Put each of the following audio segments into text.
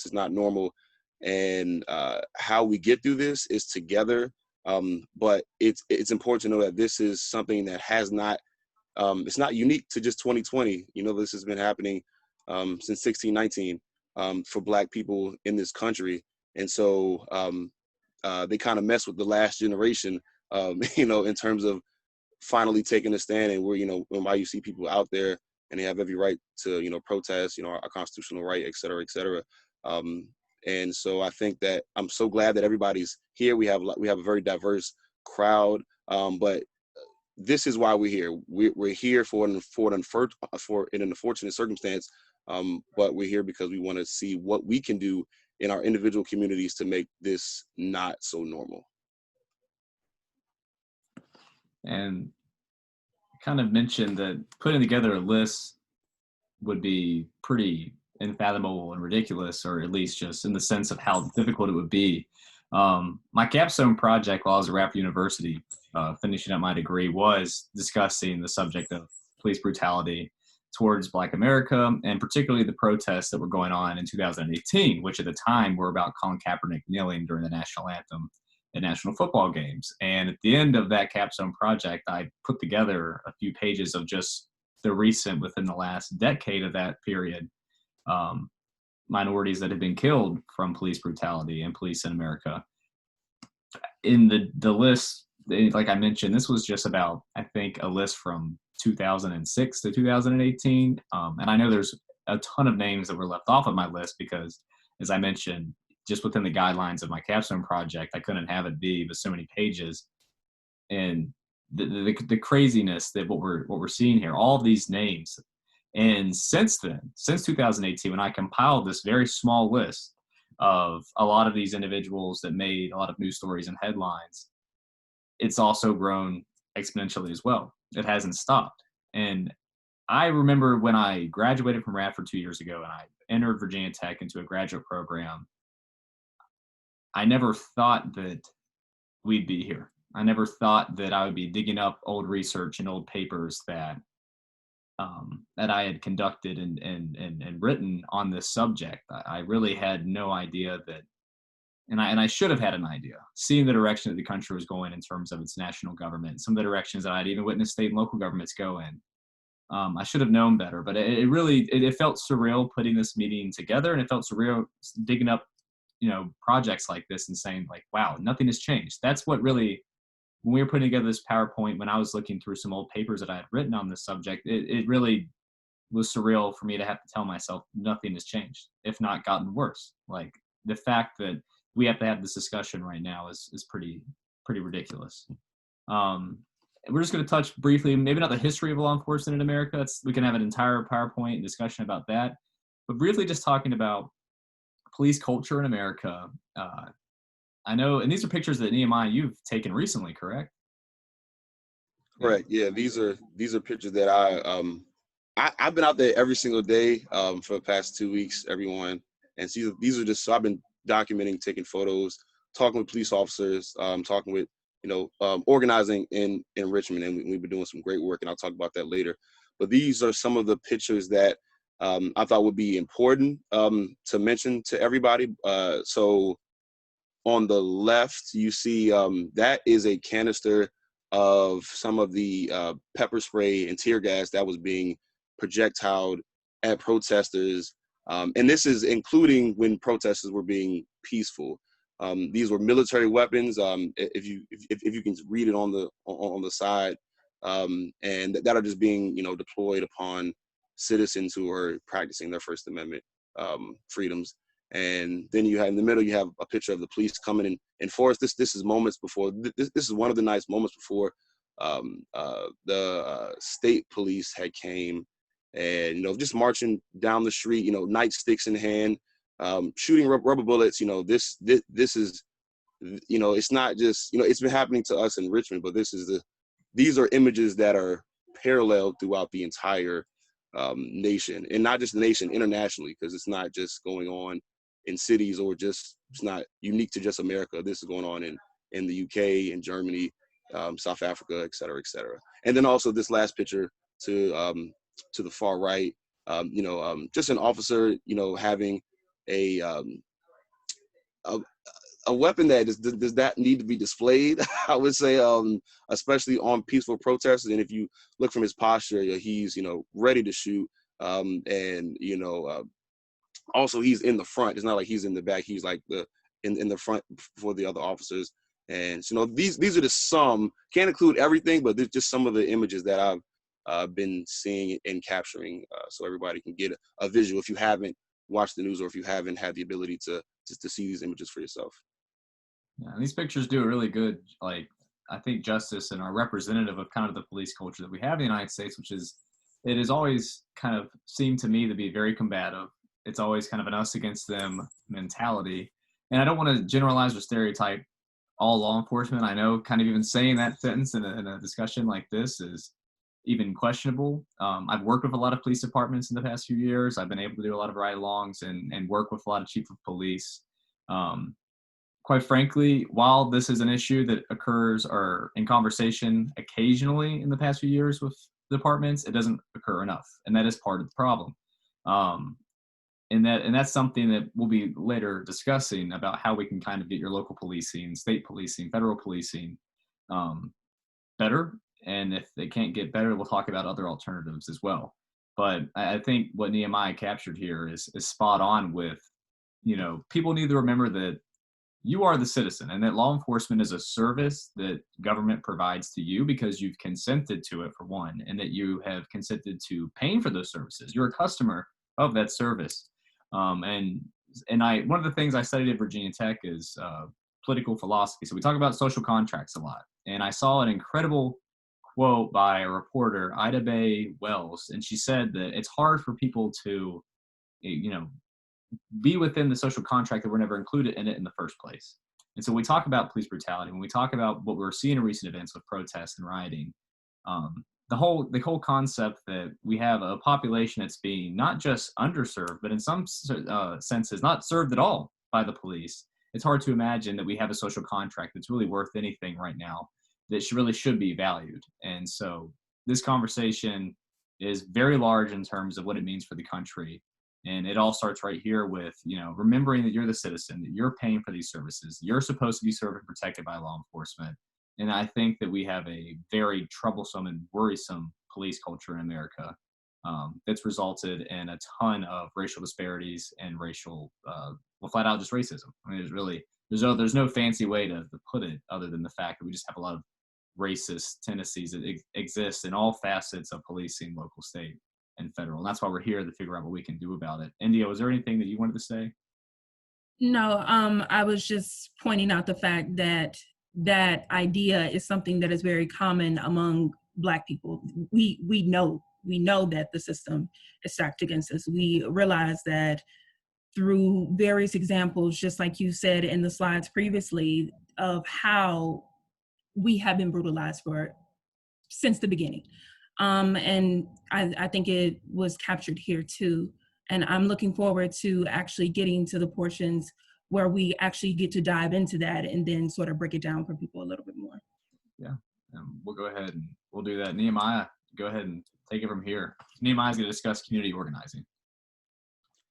is not normal. And how we get through this is together. But it's important to know that this is something that has not, it's not unique to just 2020. You know, this has been happening since 1619 for Black people in this country. And so they kind of mess with the last generation, you know, in terms of finally taking a stand. And we're, you know, why you see people out there and they have every right to, you know, protest, you know, our constitutional right, et cetera, et cetera. And so I think that I'm so glad that everybody's here. We have a very diverse crowd, but this is why we're here. We're here for an unfortunate circumstance, but we're here because we want to see what we can do in our individual communities to make this not so normal. And kind of mentioned that putting together a list would be pretty unfathomable and ridiculous, or at least just in the sense of how difficult it would be. My capstone project while I was at Radford University, finishing up my degree, was discussing the subject of police brutality towards Black America, and particularly the protests that were going on in 2018, which at the time were about Colin Kaepernick kneeling during the national anthem at national football games. And at the end of that capstone project, I put together a few pages of just the recent, within the last decade of that period, minorities that have been killed from police brutality and police in America. In the list, like I mentioned, this was just about, I think, a list from 2006 to 2018. And I know there's a ton of names that were left off of my list because, as I mentioned, just within the guidelines of my capstone project, I couldn't have it be with so many pages. And the craziness that what we're seeing here, all of these names. And since then, since 2018, when I compiled this very small list of a lot of these individuals that made a lot of news stories and headlines, it's also grown exponentially as well. It hasn't stopped. And I remember when I graduated from Radford 2 years ago and I entered Virginia Tech into a graduate program, I never thought that we'd be here. I never thought that I would be digging up old research and old papers that I had conducted and written on this subject. I really had no idea that, and I should have had an idea, seeing the direction that the country was going in terms of its national government, some of the directions that I'd even witnessed state and local governments go in. I should have known better, but it really felt surreal putting this meeting together, and it felt surreal digging up, you know, projects like this and saying, like, wow, nothing has changed. That's what really, when we were putting together this PowerPoint, when I was looking through some old papers that I had written on this subject, it really was surreal for me to have to tell myself nothing has changed, if not gotten worse. Like, the fact that we have to have this discussion right now is pretty ridiculous. We're just going to touch briefly, maybe not the history of law enforcement in America. We can have an entire PowerPoint discussion about that, but briefly just talking about police culture in America. I know, and these are pictures that Nehemiah, you've taken recently, correct? Correct. Yeah, these are pictures that I've been out there every single day for the past 2 weeks, everyone. And these are just, so I've been documenting, taking photos, talking with police officers, talking with, you know, organizing in Richmond. And we've been doing some great work, and I'll talk about that later. But these are some of the pictures that I thought would be important to mention to everybody. So on the left, you see that is a canister of some of the pepper spray and tear gas that was being projectiled at protesters. And this is including when protesters were being peaceful. These were military weapons. If you can read it on the side, and that are just being, you know, deployed upon citizens who are practicing their First Amendment freedoms. And then you have in the middle, you have a picture of the police coming in and force. This is moments before. This is one of the nice moments before the state police had came, and, you know, just marching down the street, you know, nightsticks in hand, shooting rubber bullets. You know, this is, you know, it's not just, you know, it's been happening to us in Richmond, but these are images that are paralleled throughout the entire nation, and not just the nation, internationally, because it's not just going on in cities, or just, it's not unique to just America. This is going on in the UK, in Germany, South Africa, et cetera, et cetera. And then also this last picture to the far right, you know, just an officer, you know, having a a, a weapon that does not need to be displayed. I would say, especially on peaceful protests. And if you look from his posture, he's ready to shoot, and also he's in the front. It's not like he's in the back. He's like in the front for the other officers. And these are just some, can't include everything, but there's just some of the images that I've been seeing and capturing, so everybody can get a visual if you haven't watched the news or if you haven't had the ability to see these images for yourself. Yeah, and these pictures do a really good, I think, justice and are representative of kind of the police culture that we have in the United States, which is, it has always kind of seemed to me to be very combative. It's always kind of an us against them mentality. And I don't want to generalize or stereotype all law enforcement. I know kind of even saying that sentence in a discussion like this is even questionable. I've worked with a lot of police departments in the past few years. I've been able to do a lot of ride-alongs and work with a lot of chief of police. Quite frankly, while this is an issue that occurs or in conversation occasionally in the past few years with departments, it doesn't occur enough, and that is part of the problem. And that's something that we'll be later discussing about how we can kind of get your local policing, state policing, federal policing better. And if they can't get better, we'll talk about other alternatives as well. But I think what Nehemiah captured here is spot on with, people need to remember that you are the citizen and that law enforcement is a service that government provides to you because you've consented to it, for one, and that you have consented to paying for those services. You're a customer of that service. And one of the things I studied at Virginia Tech is political philosophy. So we talk about social contracts a lot. And I saw an incredible quote by a reporter, Ida Bay Wells, and she said that it's hard for people to, be within the social contract that we're never included in it in the first place. And so when we talk about police brutality, when we talk about what we're seeing in recent events with protests and rioting, the whole concept that we have a population that's being not just underserved, but in some senses not served at all by the police. It's hard to imagine that we have a social contract that's really worth anything right now that really should be valued. And so this conversation is very large in terms of what it means for the country. And it all starts right here with, remembering that you're the citizen, that you're paying for these services. You're supposed to be served and protected by law enforcement. And I think that we have a very troublesome and worrisome police culture in America that's resulted in a ton of racial disparities and racial, flat out just racism. I mean, there's no fancy way to put it other than the fact that we just have a lot of racist tendencies that exist in all facets of policing, local, state, and federal. And that's why we're here, to figure out what we can do about it. India, was there anything that you wanted to say? No, I was just pointing out the fact that that idea is something that is very common among Black people. We know that the system is stacked against us. We realize that through various examples, just like you said in the slides previously, of how we have been brutalized since the beginning. And I think it was captured here too. And I'm looking forward to actually getting to the portions where we actually get to dive into that and then sort of break it down for people a little bit more. Yeah, we'll go ahead and we'll do that. Nehemiah, go ahead and take it from here. Nehemiah's going to discuss community organizing.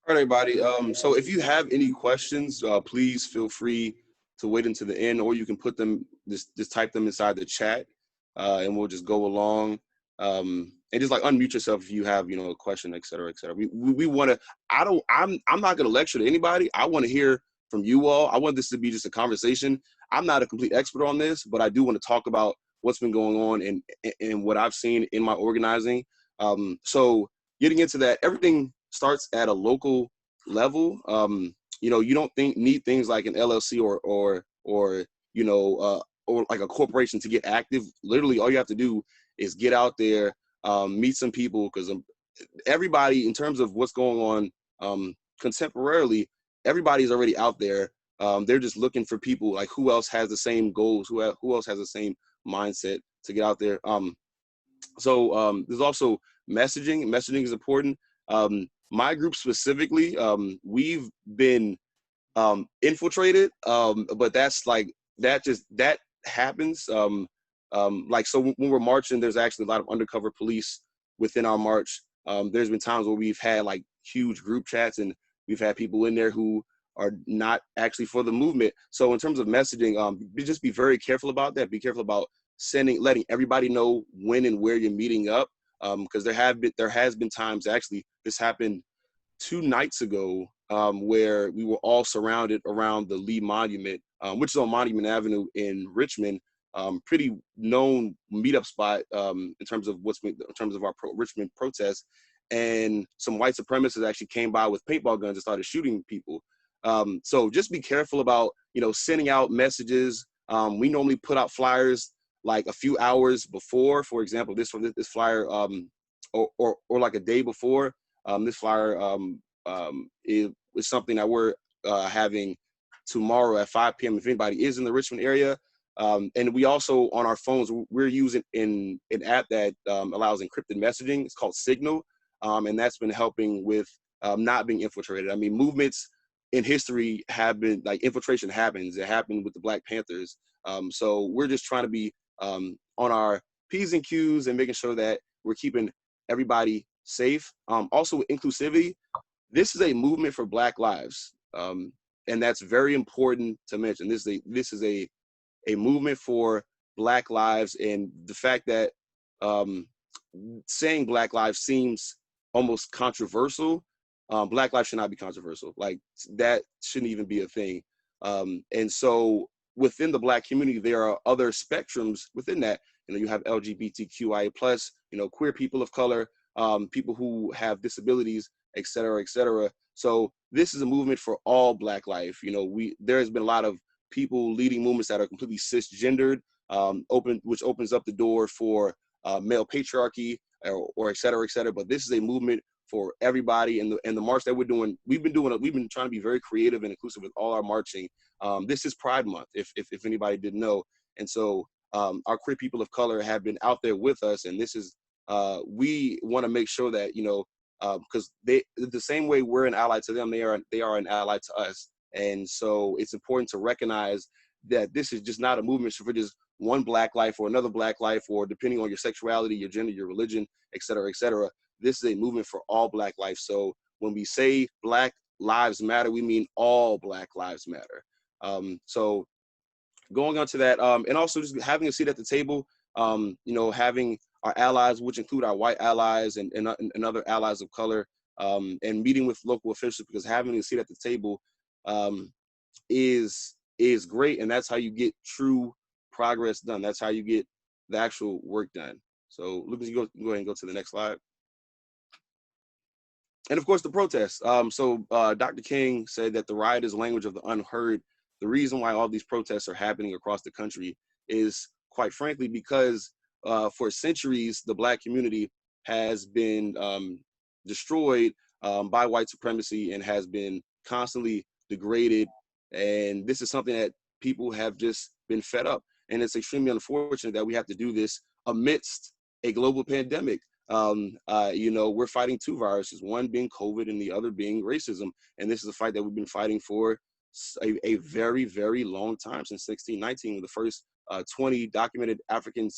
All right, everybody. So if you have any questions, please feel free to wait until the end, or you can put them, just type them inside the chat, and we'll just go along. And just unmute yourself if you have, a question, et cetera, et cetera. We want to, I'm not going to lecture to anybody. I want to hear from you all. I want this to be just a conversation. I'm not a complete expert on this, but I do want to talk about what's been going on and what I've seen in my organizing. So getting into that, everything starts at a local level. You don't need things like an LLC or like a corporation to get active. Literally, all you have to do is get out there, meet some people, because everybody, in terms of what's going on contemporarily, everybody's already out there. They're just looking for people like who else has the same goals, who else has the same mindset to get out there. So there's also messaging. Messaging is important. My group specifically, we've been infiltrated, but that's that happens. So when we're marching, there's actually a lot of undercover police within our march. There's been times where we've had huge group chats, and We've had people in there who are not actually for the movement. So in terms of messaging, just be very careful about that. Be careful about letting everybody know when and where you're meeting up, because there has been times, actually this happened 2 nights ago, where we were all surrounded around the Lee Monument, which is on Monument Avenue in Richmond. Pretty known meetup spot, in terms of our Richmond protests. And some white supremacists actually came by with paintball guns and started shooting people. So just be careful about, sending out messages. We normally put out flyers like a few hours before. For example, this flyer, or like a day before. This flyer is something that we're having tomorrow at 5 p.m. if anybody is in the Richmond area. And we also, on our phones, we're using an app that allows encrypted messaging. It's called Signal, and that's been helping with not being infiltrated. I mean, movements in history have been, like, infiltration happens. It happened with the Black Panthers. So we're just trying to be on our P's and Q's and making sure that we're keeping everybody safe. Also with inclusivity, this is a movement for Black lives. And that's very important to mention. This is a movement for Black lives, and the fact that saying Black lives seems almost controversial. Black lives should not be controversial. Like, that shouldn't even be a thing. And so within the Black community, there are other spectrums within that. You have LGBTQIA+, queer people of color, people who have disabilities, et cetera, et cetera. So this is a movement for all Black life. There has been a lot of people leading movements that are completely cisgendered, which opens up the door for male patriarchy, or et cetera, et cetera. But this is a movement for everybody. And the march that we're doing, we've been trying to be very creative and inclusive with all our marching. This is Pride Month, if anybody didn't know. And so our queer people of color have been out there with us, and this is we want to make sure that, because the same way we're an ally to them, they are an ally to us. And so it's important to recognize that this is just not a movement for just one Black life or another Black life, or depending on your sexuality, your gender, your religion, et cetera, et cetera. This is a movement for all Black life. So when we say Black Lives Matter, we mean all Black lives matter. So going on to that, and also just having a seat at the table, having our allies, which include our white allies and other allies of color, and meeting with local officials, because having a seat at the table is great, and that's how you get true progress done. That's how you get the actual work done. So Lucas, you go ahead and go to the next slide. And of course, the protests. So Dr. King said that the riot is language of the unheard. The reason why all these protests are happening across the country is, quite frankly, because for centuries, the Black community has been destroyed by white supremacy and has been constantly degraded. And this is something that people have just been fed up. And it's extremely unfortunate that we have to do this amidst a global pandemic. We're fighting two viruses, one being COVID and the other being racism. And this is a fight that we've been fighting for a very, very long time, since 1619, when the first 20 documented African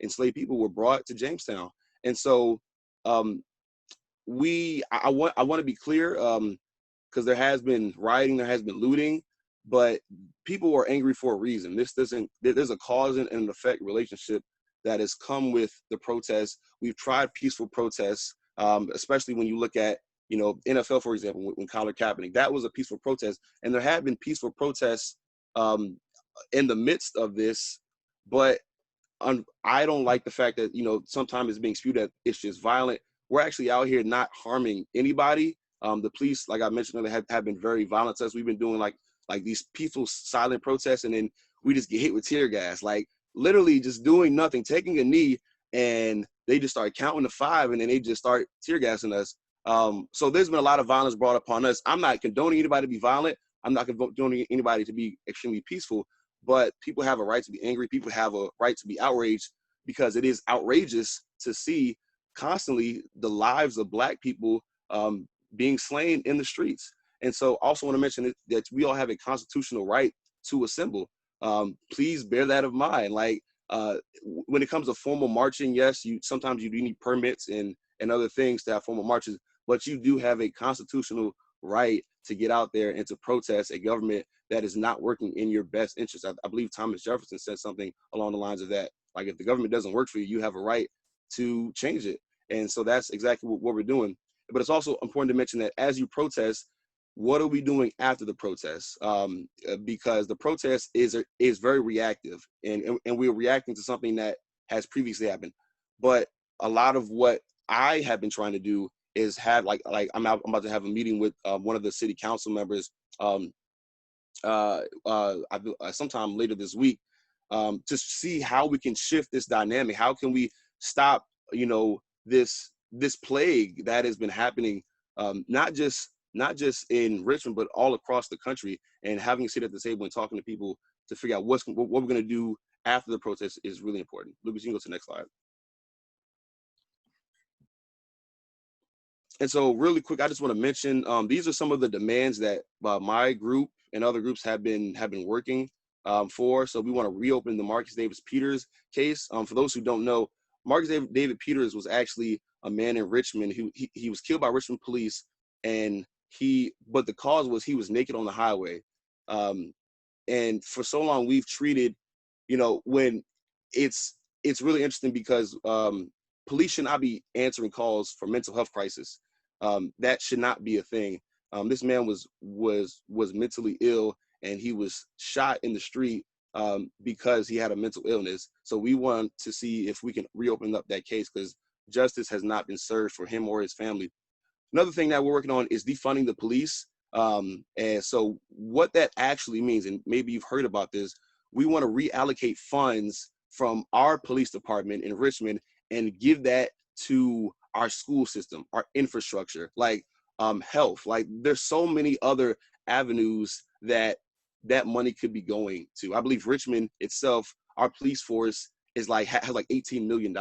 enslaved people were brought to Jamestown. And so I want to be clear, because there has been rioting, there has been looting, but people are angry for a reason. There's a cause and an effect relationship that has come with the protests. We've tried peaceful protests, especially when you look at, NFL, for example, when Colin Kaepernick, that was a peaceful protest. And there have been peaceful protests in the midst of this, but I don't like the fact that, sometimes it's being spewed that it's just violent. We're actually out here not harming anybody. The police, like I mentioned, have been very violent to us. We've been doing like these peaceful, silent protests, and then we just get hit with tear gas, like literally just doing nothing, taking a knee, and they just start counting to 5, and then they just start tear gassing us. So there's been a lot of violence brought upon us. I'm not condoning anybody to be violent. I'm not condoning anybody to be extremely peaceful, but people have a right to be angry. People have a right to be outraged, because it is outrageous to see constantly the lives of Black people being slain in the streets. And so also want to mention that we all have a constitutional right to assemble. Please bear that in mind. Like when it comes to formal marching, yes, sometimes you do need permits and other things to have formal marches, but you do have a constitutional right to get out there and to protest a government that is not working in your best interest. I believe Thomas Jefferson said something along the lines of that. Like, if the government doesn't work for you, you have a right to change it. And so that's exactly what we're doing. But it's also important to mention that as you protest, what are we doing after the protest? Because the protest is very reactive, and we're reacting to something that has previously happened. But a lot of what I have been trying to do is have like I'm about to have a meeting with one of the city council members sometime later this week, to see how we can shift this dynamic. How can we stop, this plague that has been happening, not just in Richmond, but all across the country, and having a seat at the table and talking to people to figure out what we're going to do after the protest is really important. Lucas, you can go to the next slide. And so really quick, I just want to mention, these are some of the demands that my group and other groups have been working for. So we want to reopen the Marcus Davis Peters case. For those who don't know, Marcus David Peters was actually a man in Richmond who he was killed by Richmond police, and but the cause was he was naked on the highway. And for so long we've treated, when it's really interesting because police should not be answering calls for mental health crisis. That should not be a thing. This man was mentally ill, and he was shot in the street because he had a mental illness. So we want to see if we can reopen up that case, because justice has not been served for him or his family. Another thing that we're working on is defunding the police. And so what that actually means, and maybe you've heard about this, we want to reallocate funds from our police department in Richmond and give that to our school system, our infrastructure, like health. Like, there's so many other avenues that money could be going to. I believe Richmond itself, our police force has like $18 million.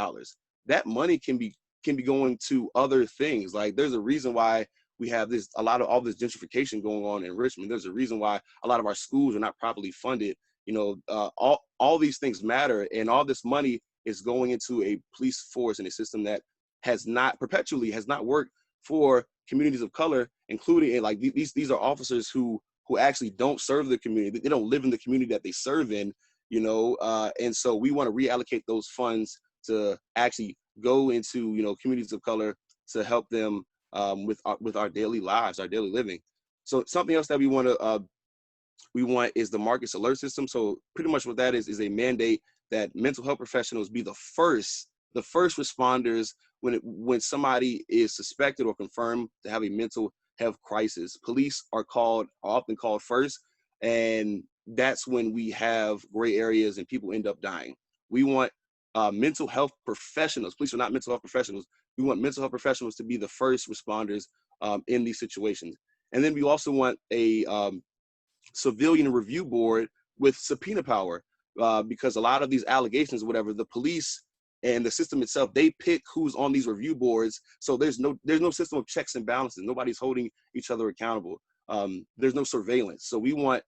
That money can be going to other things. Like, there's a reason why we have all this gentrification going on in Richmond. There's a reason why a lot of our schools are not properly funded. All these things matter, and all this money is going into a police force and a system that has not worked for communities of color, including, like, these are officers who actually don't serve the community. They don't live in the community that they serve in, and so we want to reallocate those funds to actually go into, communities of color, to help them with our daily lives, our daily living. So something else that we want is the Marcus Alert System. So pretty much what that is a mandate that mental health professionals be the first responders when somebody is suspected or confirmed to have a mental health crisis. Police are often called first, and that's when we have gray areas and people end up dying. We want mental health professionals. Police are not mental health professionals. We want mental health professionals to be the first responders in these situations. And then we also want a civilian review board with subpoena power, because a lot of these allegations, whatever, the police and the system itself, they pick who's on these review boards. So there's no system of checks and balances. Nobody's holding each other accountable. There's no surveillance. So we want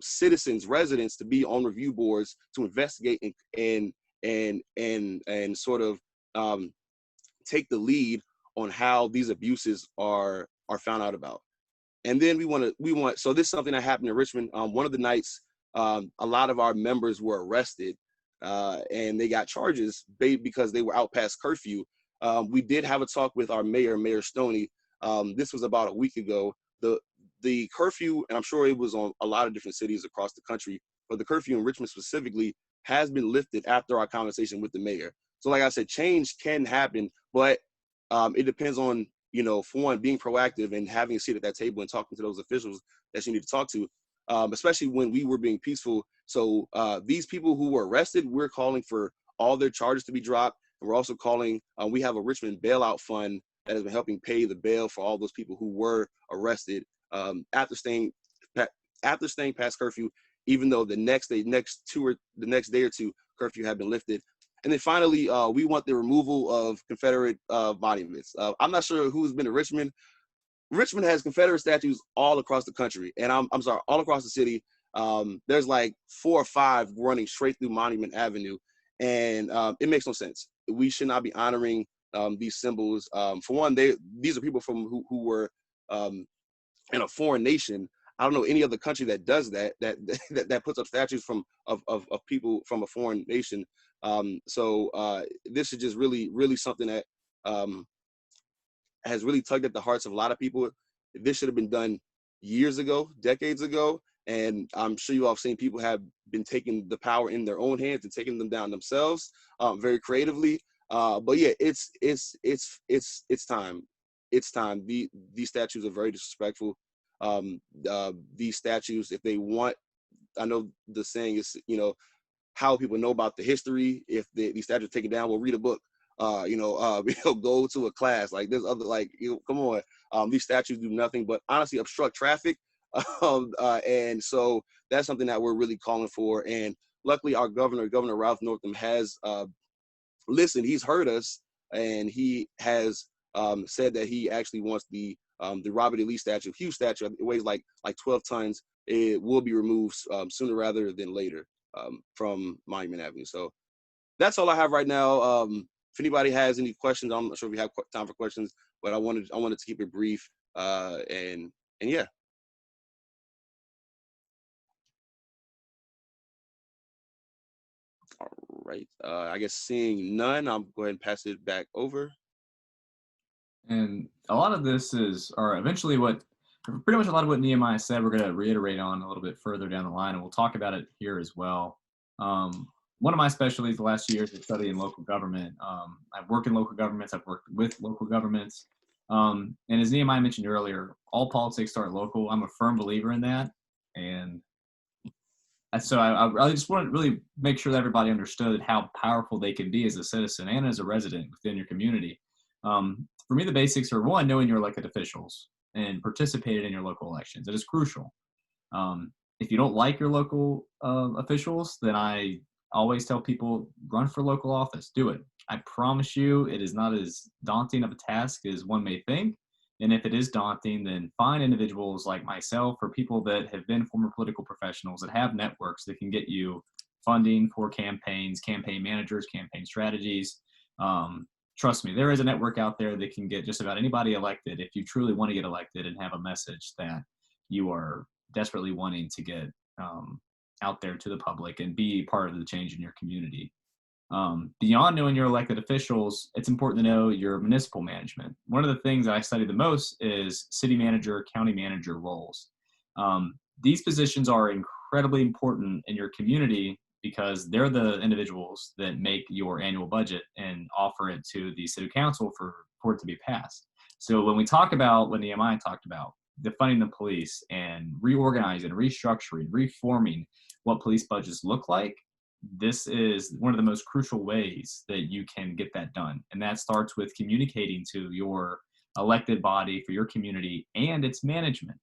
citizens, residents, to be on review boards to investigate and sort of take the lead on how these abuses are found out about. And then we want, so this is something that happened in Richmond. One of the nights, a lot of our members were arrested, and they got charges because they were out past curfew. We did have a talk with our Mayor Stoney. This was about a week ago. The curfew, and I'm sure it was on a lot of different cities across the country, but the curfew in Richmond specifically has been lifted after our conversation with the mayor. So like I said, change can happen, but it depends on, for one, being proactive and having a seat at that table and talking to those officials that you need to talk to, especially when we were being peaceful. So these people who were arrested, we're calling for all their charges to be dropped. And we're also calling, we have a Richmond bailout fund that has been helping pay the bail for all those people who were arrested after staying past curfew, even though the next day or two, curfew had been lifted. And then finally, we want the removal of Confederate monuments. I'm not sure who's been to Richmond. Richmond has Confederate statues all across the country, and I'm sorry, all across the city. There's like 4 or 5 running straight through Monument Avenue, and it makes no sense. We should not be honoring these symbols. For one, these are people who were in a foreign nation. I don't know any other country that does that puts up statues of people from a foreign nation. So this is just really something that has really tugged at the hearts of a lot of people. This should have been done years ago, decades ago, and I'm sure you all have seen people have been taking the power in their own hands and taking them down themselves, very creatively. But yeah, it's time. It's time. These statues are very disrespectful. These statues, if they want, I know the saying is, how people know about the history. If these statues are taken down, we'll read a book. Go to a class. Like there's other, come on. These statues do nothing but honestly obstruct traffic. And so that's something that we're really calling for. And luckily our Governor Ralph Northam has listened. He's heard us, and he has said that he actually wants the Robert E. Lee statue, huge statue. It weighs like 12 tons. It will be removed sooner rather than later from Monument Avenue. So that's all I have right now. If anybody has any questions, I'm not sure if we have time for questions, but I wanted to keep it brief. And yeah. All right. I guess seeing none, I'll go ahead and pass it back over. And a lot of this is, or eventually pretty much a lot of what Nehemiah said, we're going to reiterate on a little bit further down the line, and we'll talk about it here as well. One of my specialties the last 2 years is studying local government. I've worked in local governments. I've worked with local governments. And as Nehemiah mentioned earlier, all politics start local. I'm a firm believer in that. And so I just want to really make sure that everybody understood how powerful they can be as a citizen and as a resident within your community. For me, the basics are, one, knowing your elected officials and participating in your local elections. It is crucial. If you don't like your local officials, then I always tell people, run for local office. Do it. I promise you, it is not as daunting of a task as one may think. And if it is daunting, then find individuals like myself or people that have been former political professionals that have networks that can get you funding for campaigns, campaign managers, campaign strategies. Trust me, there is a network out there that can get just about anybody elected if you truly want to get elected and have a message that you are desperately wanting to get out there to the public and be part of the change in your community. Beyond knowing your elected officials, it's important to know your municipal management. One of the things that I study the most is city manager, county manager roles. These positions are incredibly important in your community because they're the individuals that make your annual budget and offer it to the city council for it to be passed. So when we talk about what Nehemiah talked about, defunding the police and reorganizing, restructuring, reforming what police budgets look like, this is one of the most crucial ways that you can get that done. And that starts with communicating to your elected body for your community and its management.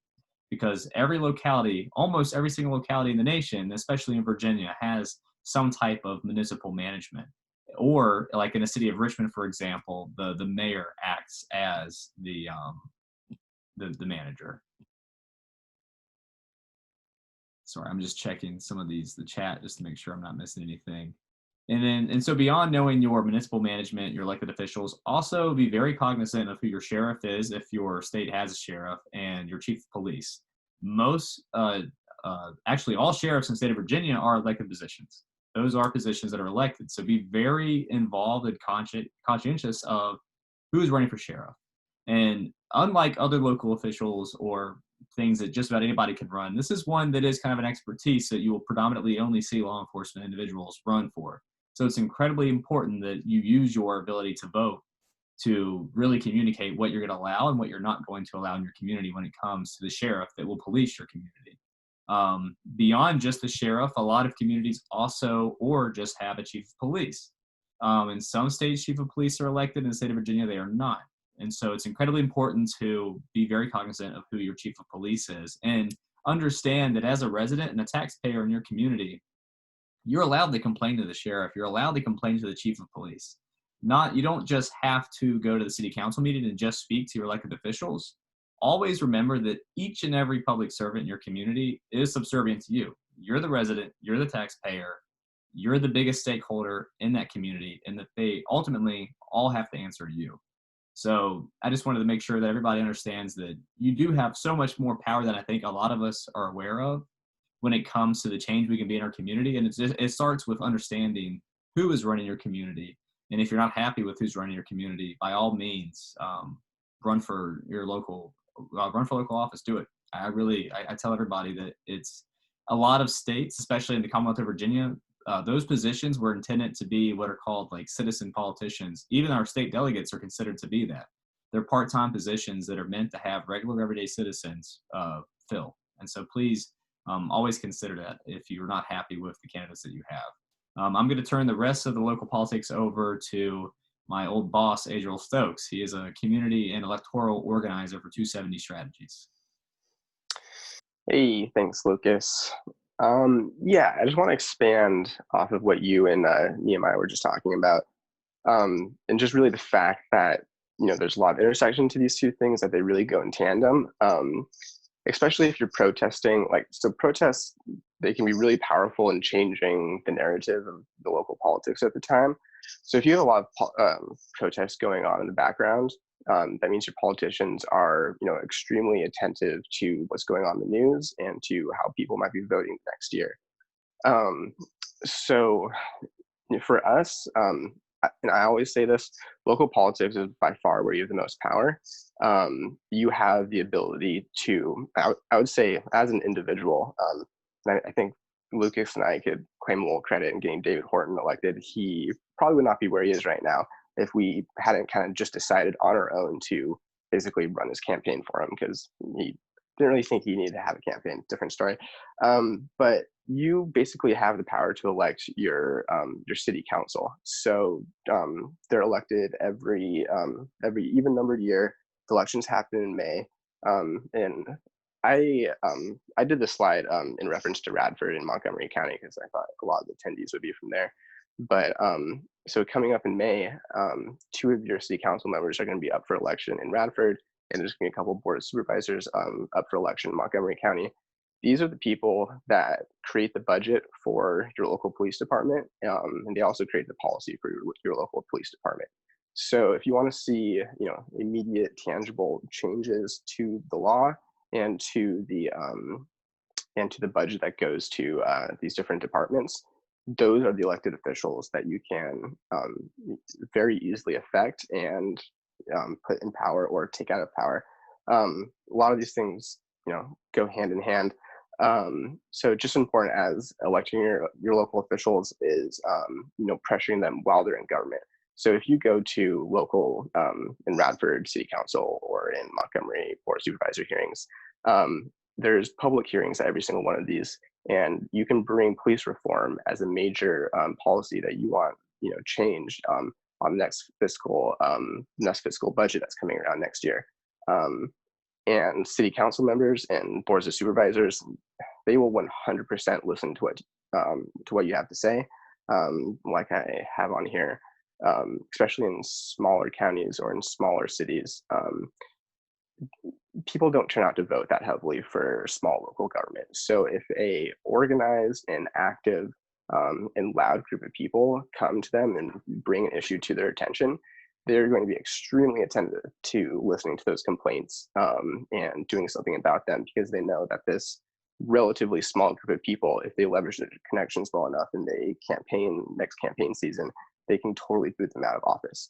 Because every locality, almost every single locality in the nation, especially in Virginia, has some type of municipal management. Or like in the city of Richmond, for example, the mayor acts as the manager. Sorry, I'm just checking some of the chat just to make sure I'm not missing anything. And so beyond knowing your municipal management, your elected officials, also be very cognizant of who your sheriff is if your state has a sheriff, and your chief of police. Actually all sheriffs in the state of Virginia are elected positions. Those are positions that are elected. So be very involved and conscientious of who's running for sheriff. And unlike other local officials or things that just about anybody can run, this is one that is kind of an expertise that you will predominantly only see law enforcement individuals run for. So it's incredibly important that you use your ability to vote to really communicate what you're going to allow and what you're not going to allow in your community when it comes to the sheriff that will police your community. Beyond just the sheriff, a lot of communities also or just have a chief of police. In some states, chief of police are elected. In the state of Virginia, they are not. And so it's incredibly important to be very cognizant of who your chief of police is and understand that as a resident and a taxpayer in your community, you're allowed to complain to the sheriff. You're allowed to complain to the chief of police. You don't just have to go to the city council meeting and just speak to your elected officials. Always remember that each and every public servant in your community is subservient to you. You're the resident, you're the taxpayer, you're the biggest stakeholder in that community, and that they ultimately all have to answer to you. So I just wanted to make sure that everybody understands that you do have so much more power than I think a lot of us are aware of when it comes to the change we can be in our community. And it starts with understanding who is running your community. And if you're not happy with who's running your community, by all means, run for your local, run for local office. Do it. I tell everybody that it's a lot of states, especially in the Commonwealth of Virginia, those positions were intended to be what are called like citizen politicians. Even our state delegates are considered to be that. They're part-time positions that are meant to have regular everyday citizens fill. And so please always consider that if you're not happy with the candidates that you have. I'm going to turn the rest of the local politics over to my old boss, Adriel Stokes. He is a community and electoral organizer for 270 Strategies. Hey, thanks, Lucas. Yeah, I just want to expand off of what you and Nehemiah were just talking about, and just really the fact that, you know, there's a lot of intersection to these two things, that they really go in tandem, especially if you're protesting. Like, so protests, they can be really powerful in changing the narrative of the local politics at the time. So if you have a lot of protests going on in the background, that means your politicians are, you know, extremely attentive to what's going on in the news and to how people might be voting next year. So for us, and I always say this, local politics is by far where you have the most power. You have the ability to, I would say, as an individual, and I think Lucas and I could claim a little credit in getting David Horton elected. He probably would not be where he is right now if we hadn't kind of just decided on our own to basically run his campaign for him, because he didn't really think he needed to have a campaign. Different story. But you basically have the power to elect your city council. So they're elected every even numbered year. The elections happen in May, and I did this slide in reference to Radford and Montgomery County because I thought a lot of the attendees would be from there. But so coming up in May, 2 of your city council members are going to be up for election in Radford, and there's going to be a couple of board of supervisors up for election in Montgomery County. These are the people that create the budget for your local police department, and they also create the policy for your local police department. So if you want to see, you know, immediate, tangible changes to the law and to the budget that goes to these different departments, those are the elected officials that you can very easily affect and put in power or take out of power. A lot of these things, you know, go hand in hand. So just important as electing your local officials is, you know, pressuring them while they're in government. So if you go to local in Radford City Council or in Montgomery Board of Supervisor hearings, there's public hearings at every single one of these, and you can bring police reform as a major policy that you want, you know, changed on the next fiscal budget that's coming around next year. And city council members and boards of supervisors, they will 100% listen to what you have to say. Like I have on here, especially in smaller counties or in smaller cities, people don't turn out to vote that heavily for small local government. So if a organized and active and loud group of people come to them and bring an issue to their attention, they're going to be extremely attentive to listening to those complaints and doing something about them, because they know that this relatively small group of people, if they leverage their connections well enough and they campaign next campaign season, they can totally boot them out of office.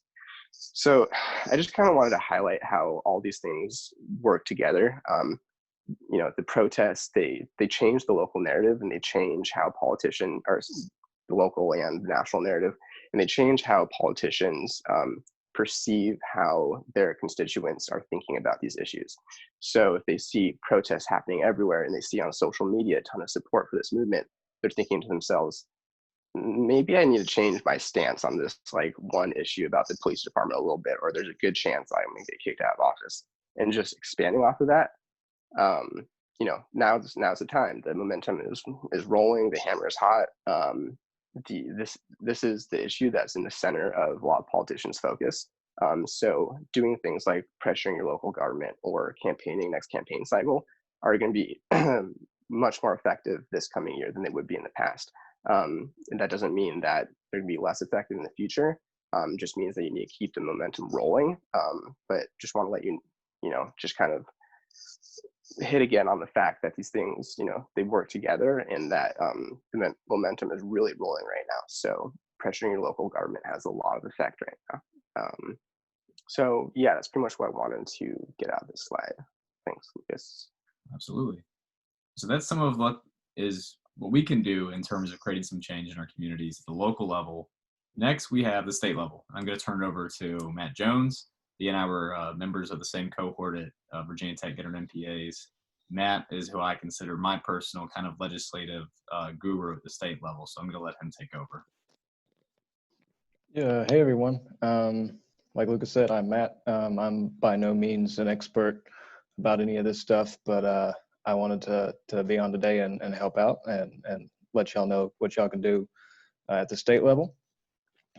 So I just kind of wanted to highlight how all these things work together. You know, the protests, they change the local narrative, and they change how politicians, or the local and national narrative, and they change how politicians perceive how their constituents are thinking about these issues. So if they see protests happening everywhere and they see on social media a ton of support for this movement, they're thinking to themselves, maybe I need to change my stance on this like one issue about the police department a little bit, or there's a good chance I'm going to get kicked out of office. And just expanding off of that, you know, now's the time. The momentum is rolling. The hammer is hot. This is the issue that's in the center of a lot of politicians' focus. So doing things like pressuring your local government or campaigning next campaign cycle are going to be much more effective this coming year than they would be in the past. And that doesn't mean that they're going to be less effective in the future. just means that you need to keep the momentum rolling. But just want to let you, just kind of hit again on the fact that these things, they work together, and that the momentum is really rolling right now. So pressuring your local government has a lot of effect right now. So yeah, that's pretty much what I wanted to get out of this slide. Thanks, Lucas. Absolutely. So that's some of what we can do in terms of creating some change in our communities at the local level. Next, we have the state level. I'm going to turn it over to Matt Jones. He and I were members of the same cohort at Virginia Tech getting MPAs. Matt is who I consider my personal kind of legislative guru at the state level. So I'm going to let him take over. Yeah, hey everyone. Like Lucas said, I'm Matt. I'm by no means an expert about any of this stuff, but I wanted to be on today and help out and let y'all know what y'all can do at the state level.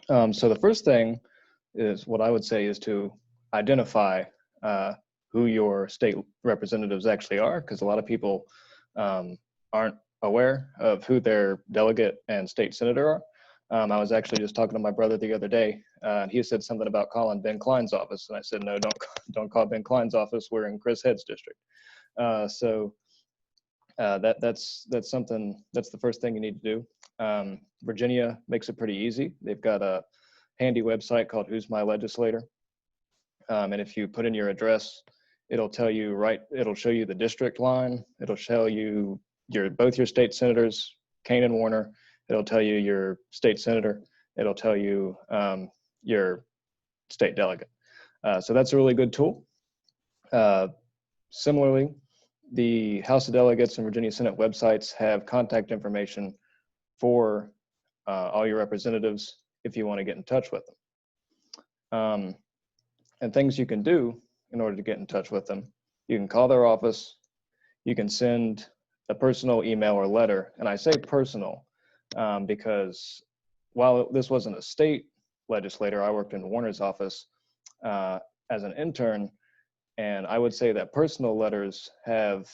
So the first thing is what I would say is to identify who your state representatives actually are, because a lot of people aren't aware of who their delegate and state senator are. I was actually just talking to my brother the other day, and he said something about calling Ben Klein's office, and I said, no, don't call Ben Klein's office. We're in Chris Head's district. So that's something. That's the first thing you need to do. Virginia makes it pretty easy. They've got a handy website called Who's My Legislator, and if you put in your address, it'll tell you it'll show you the district line. It'll show you both your state senators, Kane and Warner. It'll tell you your state senator. It'll tell you your state delegate. So that's a really good tool. Similarly, the House of Delegates and Virginia Senate websites have contact information for all your representatives if you want to get in touch with them. And things you can do in order to get in touch with them. You can call their office. You can send a personal email or letter. And I say personal because while this wasn't a state legislator, I worked in Warner's office as an intern. And I would say that personal letters have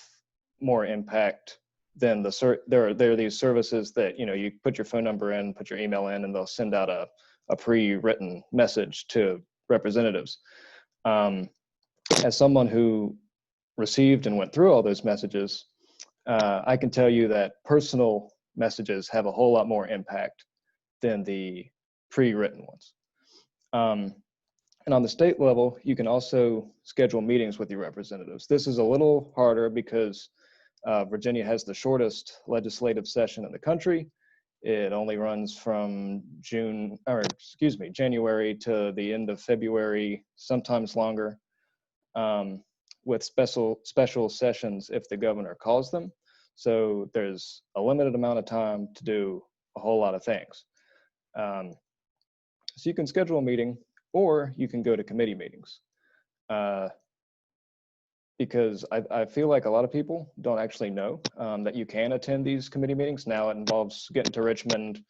more impact than there are these services that, you put your phone number in, put your email in, and they'll send out a pre-written message to representatives. As someone who received and went through all those messages, I can tell you that personal messages have a whole lot more impact than the pre-written ones. And on the state level, you can also schedule meetings with your representatives. This is a little harder because Virginia has the shortest legislative session in the country. It only runs from January to the end of February, sometimes longer, with special sessions if the governor calls them. So there's a limited amount of time to do a whole lot of things. So you can schedule a meeting, or you can go to committee meetings. Because I feel like a lot of people don't actually know that you can attend these committee meetings. Now it involves getting to Richmond,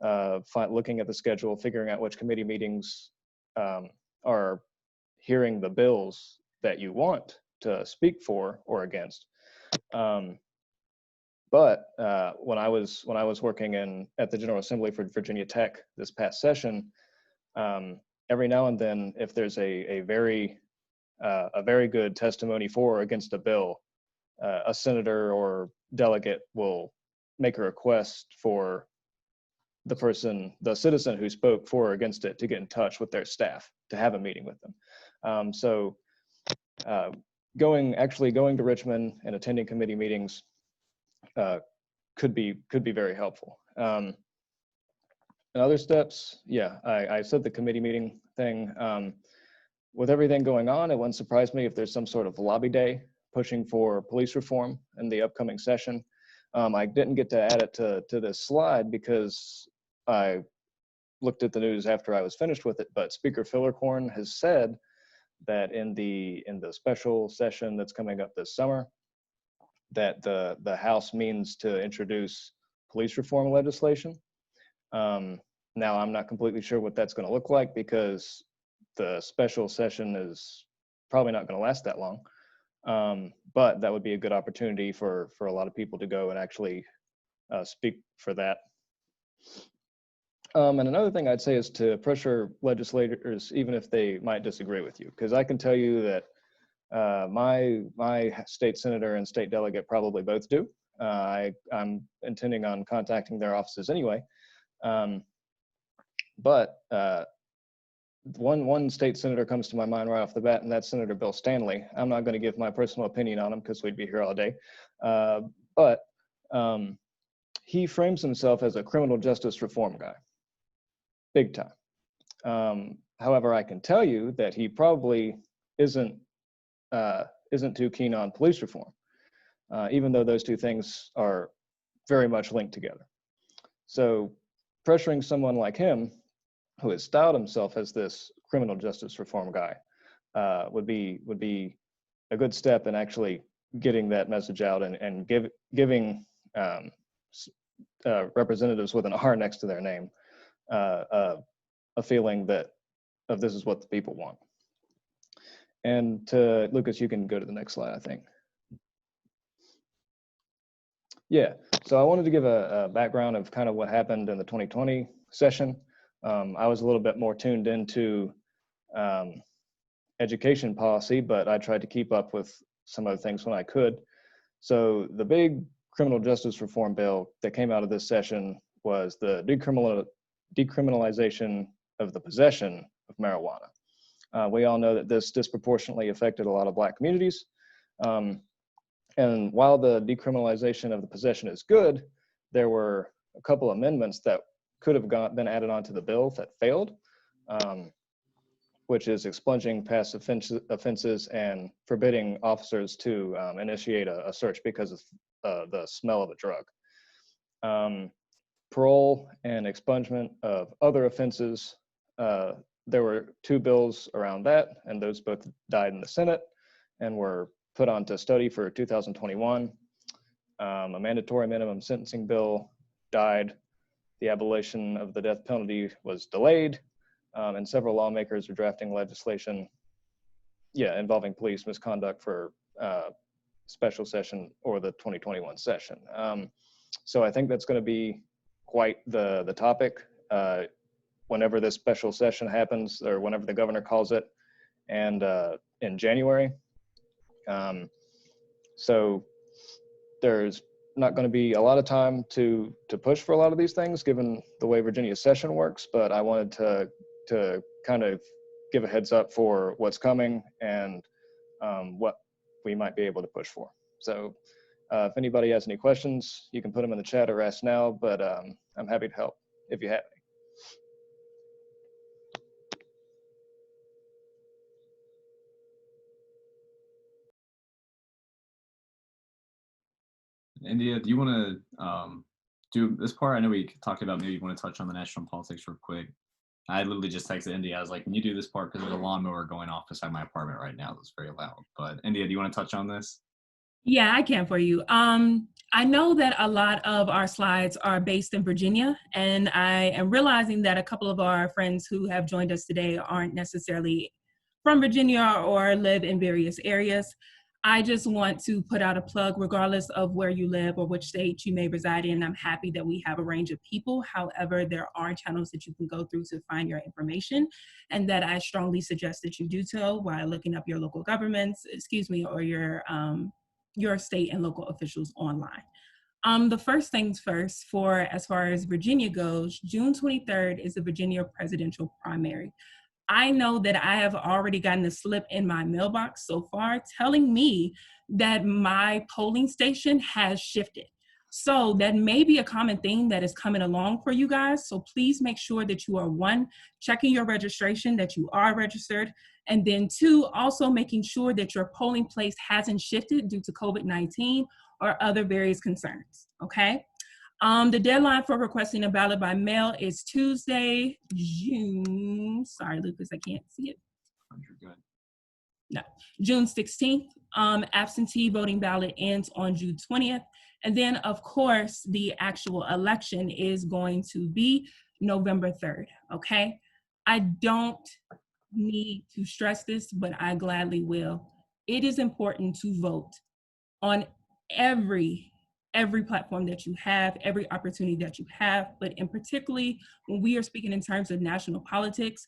looking at the schedule, figuring out which committee meetings are hearing the bills that you want to speak for or against. But when I was working at the General Assembly for Virginia Tech this past session, every now and then, if there's a very good testimony for or against a bill, a senator or delegate will make a request for the citizen who spoke for or against it to get in touch with their staff to have a meeting with them. So going to Richmond and attending committee meetings could be very helpful. And other steps, I said the committee meeting thing. With everything going on, it wouldn't surprise me if there's some sort of lobby day pushing for police reform in the upcoming session. I didn't get to add it to this slide because I looked at the news after I was finished with it, but Speaker Fillercorn has said that in the special session that's coming up this summer, that the House means to introduce police reform legislation. Now, I'm not completely sure what that's going to look like because the special session is probably not going to last that long. But that would be a good opportunity for a lot of people to go and actually speak for that. And another thing I'd say is to pressure legislators, even if they might disagree with you, because I can tell you that my state senator and state delegate probably both do. I'm intending on contacting their offices anyway. But one state senator comes to my mind right off the bat, and that's Senator Bill Stanley. I'm not going to give my personal opinion on him because we'd be here all day. But he frames himself as a criminal justice reform guy, big time. However, I can tell you that he probably isn't too keen on police reform, even though those two things are very much linked together. So pressuring someone like him, who has styled himself as this criminal justice reform guy, would be a good step in actually getting that message out and giving representatives with an R next to their name a feeling that this is what the people want. And to Lucas, you can go to the next slide, I think. Yeah, so I wanted to give a background of kind of what happened in the 2020 session. I was a little bit more tuned into education policy, but I tried to keep up with some other things when I could. So the big criminal justice reform bill that came out of this session was the decriminalization of the possession of marijuana. We all know that this disproportionately affected a lot of Black communities. And while the decriminalization of the possession is good, there were a couple amendments that could have been added onto the bill that failed, which is expunging past offenses and forbidding officers to initiate a search because of the smell of a drug. Parole and expungement of other offenses. There were two bills around that, and those both died in the Senate and were put on to study for 2021. A mandatory minimum sentencing bill died. The abolition of the death penalty was delayed, and several lawmakers are drafting legislation, involving police misconduct for special session or the 2021 session. So I think that's going to be quite the topic whenever this special session happens, or whenever the governor calls it, and in January. So there's not going to be a lot of time to push for a lot of these things, given the way Virginia's session works, but I wanted to kind of give a heads up for what's coming and what we might be able to push for. So if anybody has any questions, you can put them in the chat or ask now, but I'm happy to help if you have any. India, do you want to do this part? I know we talked about maybe you want to touch on the national politics real quick. I literally just texted India. I was like, can you do this part? Because there's a lawnmower going off beside my apartment right now. That's very loud. But India, do you want to touch on this? Yeah, I can for you. I know that a lot of our slides are based in Virginia, and I am realizing that a couple of our friends who have joined us today aren't necessarily from Virginia or live in various areas. I just want to put out a plug, regardless of where you live or which state you may reside in. I'm happy that we have a range of people. However, there are channels that you can go through to find your information, and that I strongly suggest that you do so while looking up your local governments, or your state and local officials online. The first things first, as far as Virginia goes, June 23rd is the Virginia presidential primary. I know that I have already gotten a slip in my mailbox so far telling me that my polling station has shifted. So that may be a common thing that is coming along for you guys. So please make sure that you are, one, checking your registration, that you are registered, and then two, also making sure that your polling place hasn't shifted due to COVID-19 or other various concerns, okay? The deadline for requesting a ballot by mail is Tuesday, sorry, Lucas, I can't see it. You're good. No, June 16th. Absentee voting ballot ends on June 20th. And then, of course, the actual election is going to be November 3rd, okay? I don't need to stress this, but I gladly will. It is important to vote on every every platform that you have, every opportunity that you have, but in particularly when we are speaking in terms of national politics,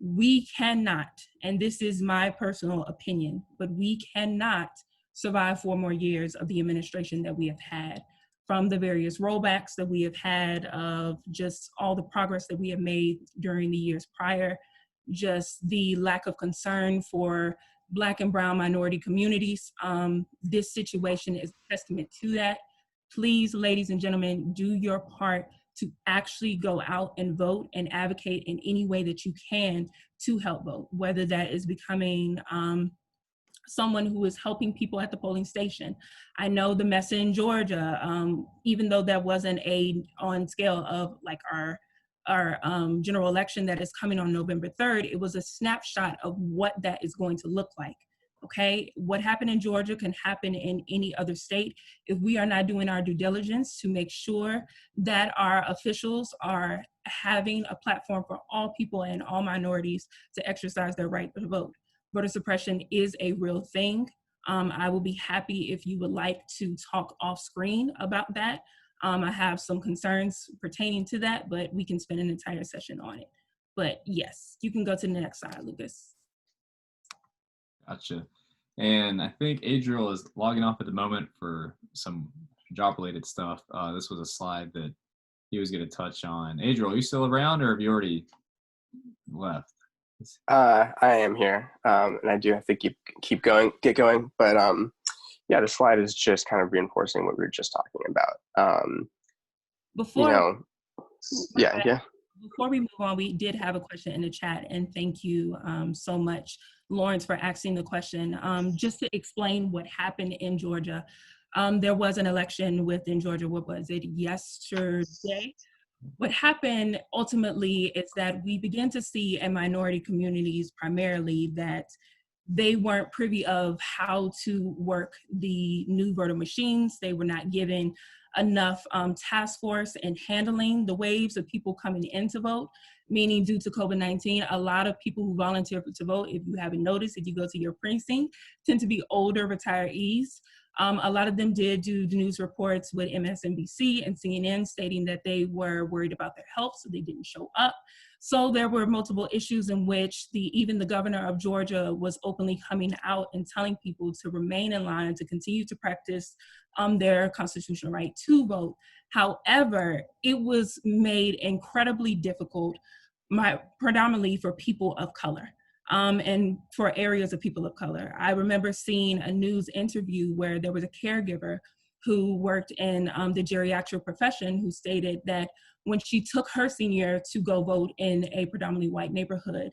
we cannot, and this is my personal opinion, but we cannot survive 4 more years of the administration that we have had, from the various rollbacks that we have had, of just all the progress that we have made during the years prior, just the lack of concern for Black and brown minority communities. This situation is a testament to that. Please, ladies and gentlemen, do your part to actually go out and vote and advocate in any way that you can to help vote, whether that is becoming someone who is helping people at the polling station. I know the mess in Georgia, even though that wasn't on scale of like our general election that is coming on November 3rd, it was a snapshot of what that is going to look like. Okay, what happened in Georgia can happen in any other state if we are not doing our due diligence to make sure that our officials are having a platform for all people and all minorities to exercise their right to vote. Voter suppression is a real thing. I will be happy if you would like to talk off screen about that. I have some concerns pertaining to that, but we can spend an entire session on it. But yes, you can go to the next slide, Lucas. Gotcha. And I think Adriel is logging off at the moment for some job-related stuff. This was a slide that he was going to touch on. Adriel, are you still around, or have you already left? I am here, and I do have to get going. But yeah, the slide is just kind of reinforcing what we were just talking about. Before yeah. Before we move on, we did have a question in the chat, and thank you so much, Lawrence, for asking the question. Just to explain what happened in Georgia, there was an election within Georgia, what was it, yesterday? What happened ultimately is that we began to see in minority communities primarily that they weren't privy of how to work the new voter machines. They were not given enough task force in handling the waves of people coming in to vote, meaning due to COVID-19, a lot of people who volunteer to vote, if you haven't noticed, if you go to your precinct, tend to be older retirees. A lot of them did do the news reports with MSNBC and CNN stating that they were worried about their health, so they didn't show up. So there were multiple issues in which even the governor of Georgia was openly coming out and telling people to remain in line, to continue to practice their constitutional right to vote. However, it was made incredibly difficult, predominantly for people of color. And for areas of people of color. I remember seeing a news interview where there was a caregiver who worked in the geriatric profession who stated that when she took her senior to go vote in a predominantly white neighborhood,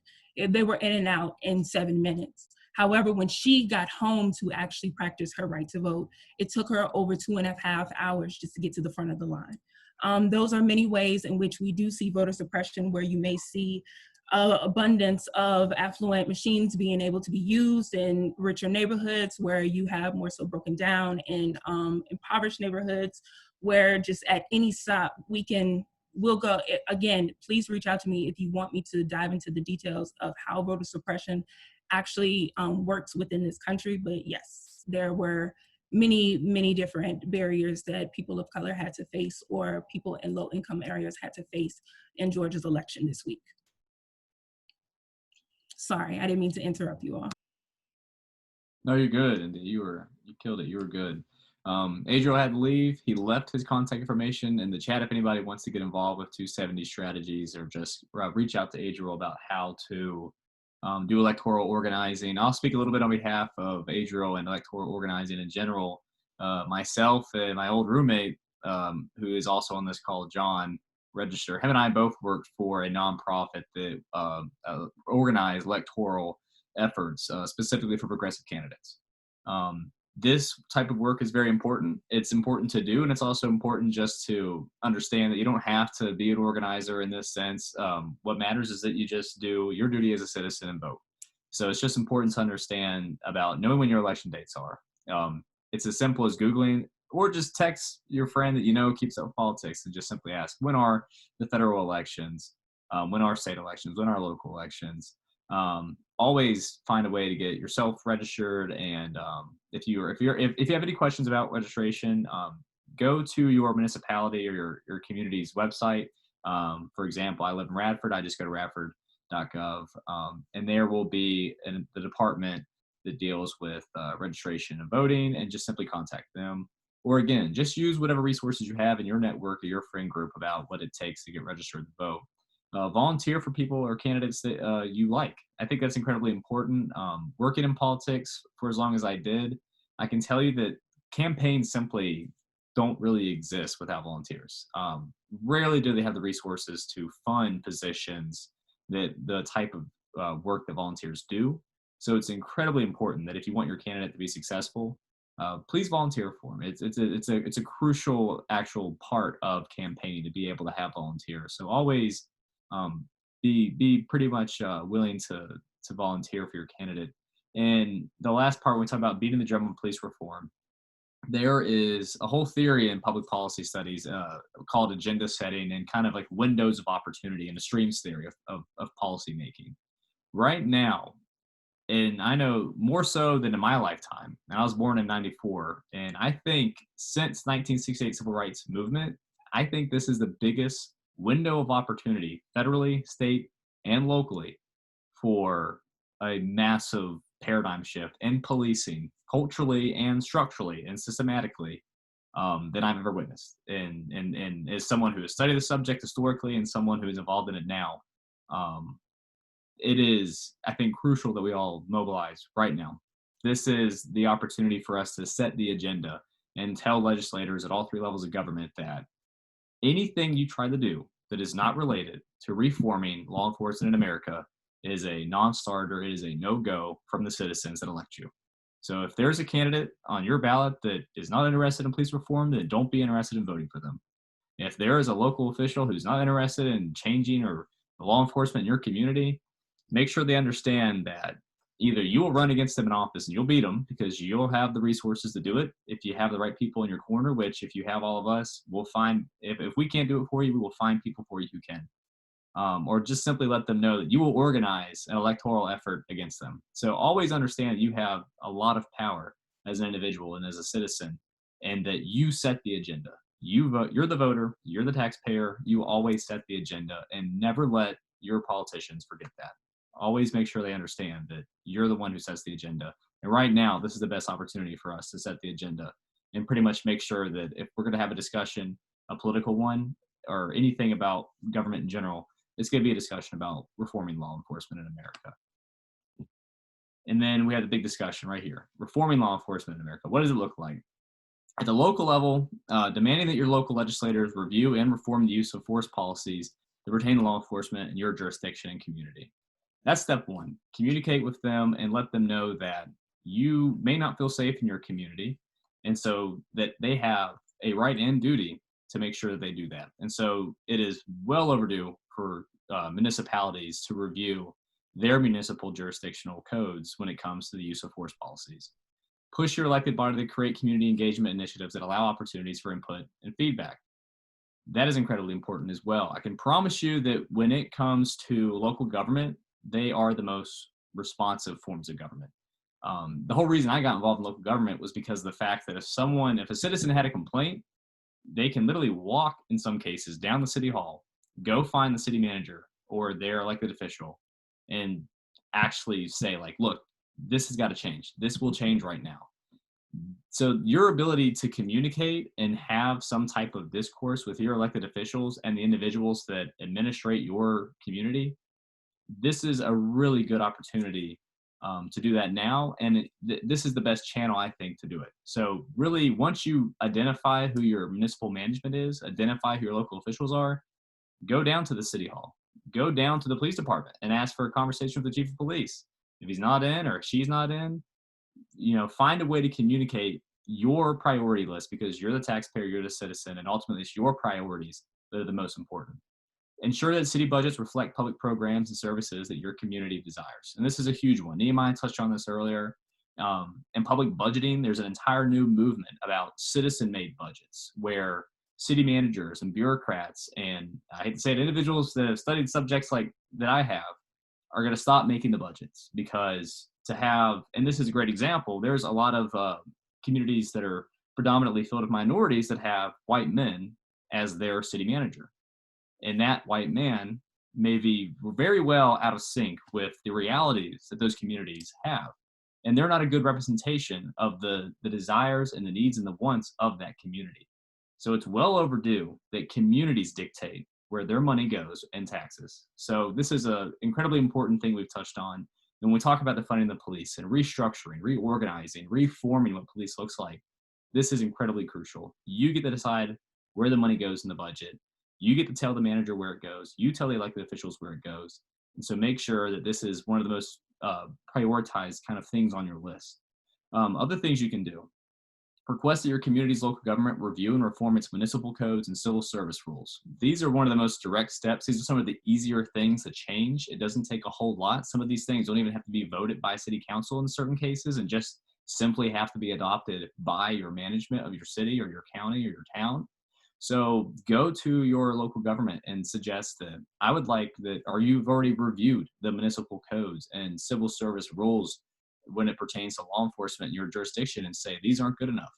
they were in and out in 7 minutes. However, when she got home to actually practice her right to vote, it took her over 2.5 hours just to get to the front of the line. Those are many ways in which we do see voter suppression, where you may see abundance of affluent machines being able to be used in richer neighborhoods, where you have more so broken down in impoverished neighborhoods, where just at any stop we'll go. Again, please reach out to me if you want me to dive into the details of how voter suppression actually works within this country. But yes, there were many different barriers that people of color had to face, or people in low income areas had to face in Georgia's election this week. Sorry, I didn't mean to interrupt you all. No, you're good, and you killed it. You were good. Adriel had to leave. He left his contact information in the chat if anybody wants to get involved with 270 strategies, or just reach out to Adriel about how to do electoral organizing. I'll speak a little bit on behalf of Adriel and electoral organizing in general. Myself and my old roommate, who is also on this call, John Register, him and I both worked for a nonprofit that organized electoral efforts, specifically for progressive candidates. This type of work is very important. It's important to do, and it's also important just to understand that you don't have to be an organizer in this sense. What matters is that you just do your duty as a citizen and vote. So it's just important to understand about knowing when your election dates are. It's as simple as Googling, or just text your friend that you know keeps up with politics and just simply ask, when are the federal elections? When are state elections? When are local elections? Always find a way to get yourself registered. And if you have any questions about registration, go to your municipality or your community's website. For example, I live in Radford. I just go to radford.gov, and there will be the department that deals with registration and voting, and just simply contact them. Or again, just use whatever resources you have in your network or your friend group about what it takes to get registered to vote. Volunteer for people or candidates that you like. I think that's incredibly important. Working in politics for as long as I did, I can tell you that campaigns simply don't really exist without volunteers. Rarely do they have the resources to fund positions that the type of work that volunteers do. So it's incredibly important that if you want your candidate to be successful, please volunteer for them. It's a crucial actual part of campaigning to be able to have volunteers. So always be pretty much willing to volunteer for your candidate. And the last part, when we talk about beating the drum on police reform, there is a whole theory in public policy studies called agenda setting and kind of like windows of opportunity and the streams theory of policy making. Right now, and I know more so than in my lifetime, and I was born in 94, and I think since 1968 civil rights movement, I think this is the biggest window of opportunity federally, state, and locally for a massive paradigm shift in policing, culturally and structurally and systematically, that I've ever witnessed. And as someone who has studied the subject historically and someone who is involved in it now, it is, I think, crucial that we all mobilize right now. This is the opportunity for us to set the agenda and tell legislators at all three levels of government that anything you try to do that is not related to reforming law enforcement in America is a non-starter, is a no-go from the citizens that elect you. So if there's a candidate on your ballot that is not interested in police reform, then don't be interested in voting for them. If there is a local official who's not interested in changing or the law enforcement in your community, make sure they understand that either you will run against them in office and you'll beat them because you'll have the resources to do it if you have the right people in your corner, which if you have all of us, we'll find, if we can't do it for you, we will find people for you who can. Or just simply let them know that you will organize an electoral effort against them. So always understand you have a lot of power as an individual and as a citizen, and that you set the agenda. You vote, you're the voter, you're the taxpayer, you always set the agenda, and never let your politicians forget that. Always make sure they understand that you're the one who sets the agenda. And right now, this is the best opportunity for us to set the agenda and pretty much make sure that if we're going to have a discussion, a political one, or anything about government in general, it's going to be a discussion about reforming law enforcement in America. And then we have the big discussion right here, reforming law enforcement in America. What does it look like? At the local level, demanding that your local legislators review and reform the use of force policies that pertain to law enforcement in your jurisdiction and community. That's step one. Communicate with them and let them know that you may not feel safe in your community, and so that they have a right and duty to make sure that they do that. And so it is well overdue for municipalities to review their municipal jurisdictional codes when it comes to the use of force policies. Push your elected body to create community engagement initiatives that allow opportunities for input and feedback. That is incredibly important as well. I can promise you that when it comes to local government, they are the most responsive forms of government. The whole reason I got involved in local government was because of the fact that if a citizen had a complaint, they can literally walk, in some cases, down the city hall, go find the city manager or their elected official, and actually say, like, look, this has got to change. This will change right now. So your ability to communicate and have some type of discourse with your elected officials and the individuals that administrate your community, this is a really good opportunity to do that now. And this is the best channel, I think, to do it. So really, once you identify who your municipal management is, identify who your local officials are, go down to the city hall, go down to the police department and ask for a conversation with the chief of police. If he's not in or she's not in, find a way to communicate your priority list, because you're the taxpayer, you're the citizen, and ultimately it's your priorities that are the most important. Ensure that city budgets reflect public programs and services that your community desires. And this is a huge one. Nehemiah touched on this earlier. In public budgeting, there's an entire new movement about citizen-made budgets where city managers and bureaucrats, and I hate to say it, individuals that have studied subjects like that I have, are going to stop making the budgets, because and this is a great example, there's a lot of communities that are predominantly filled with minorities that have white men as their city manager. And that white man may be very well out of sync with the realities that those communities have. And they're not a good representation of the desires and the needs and the wants of that community. So it's well overdue that communities dictate where their money goes and taxes. So this is an incredibly important thing we've touched on. When we talk about the funding of the police and restructuring, reorganizing, reforming what police looks like, this is incredibly crucial. You get to decide where the money goes in the budget. You get to tell the manager where it goes. You tell the elected officials where it goes. And so make sure that this is one of the most prioritized kind of things on your list. Other things you can do. Request that your community's local government review and reform its municipal codes and civil service rules. These are one of the most direct steps. These are some of the easier things to change. It doesn't take a whole lot. Some of these things don't even have to be voted by city council in certain cases and just simply have to be adopted by your management of your city or your county or your town. So go to your local government and suggest that I would like that, or you've already reviewed the municipal codes and civil service rules when it pertains to law enforcement in your jurisdiction and say, these aren't good enough.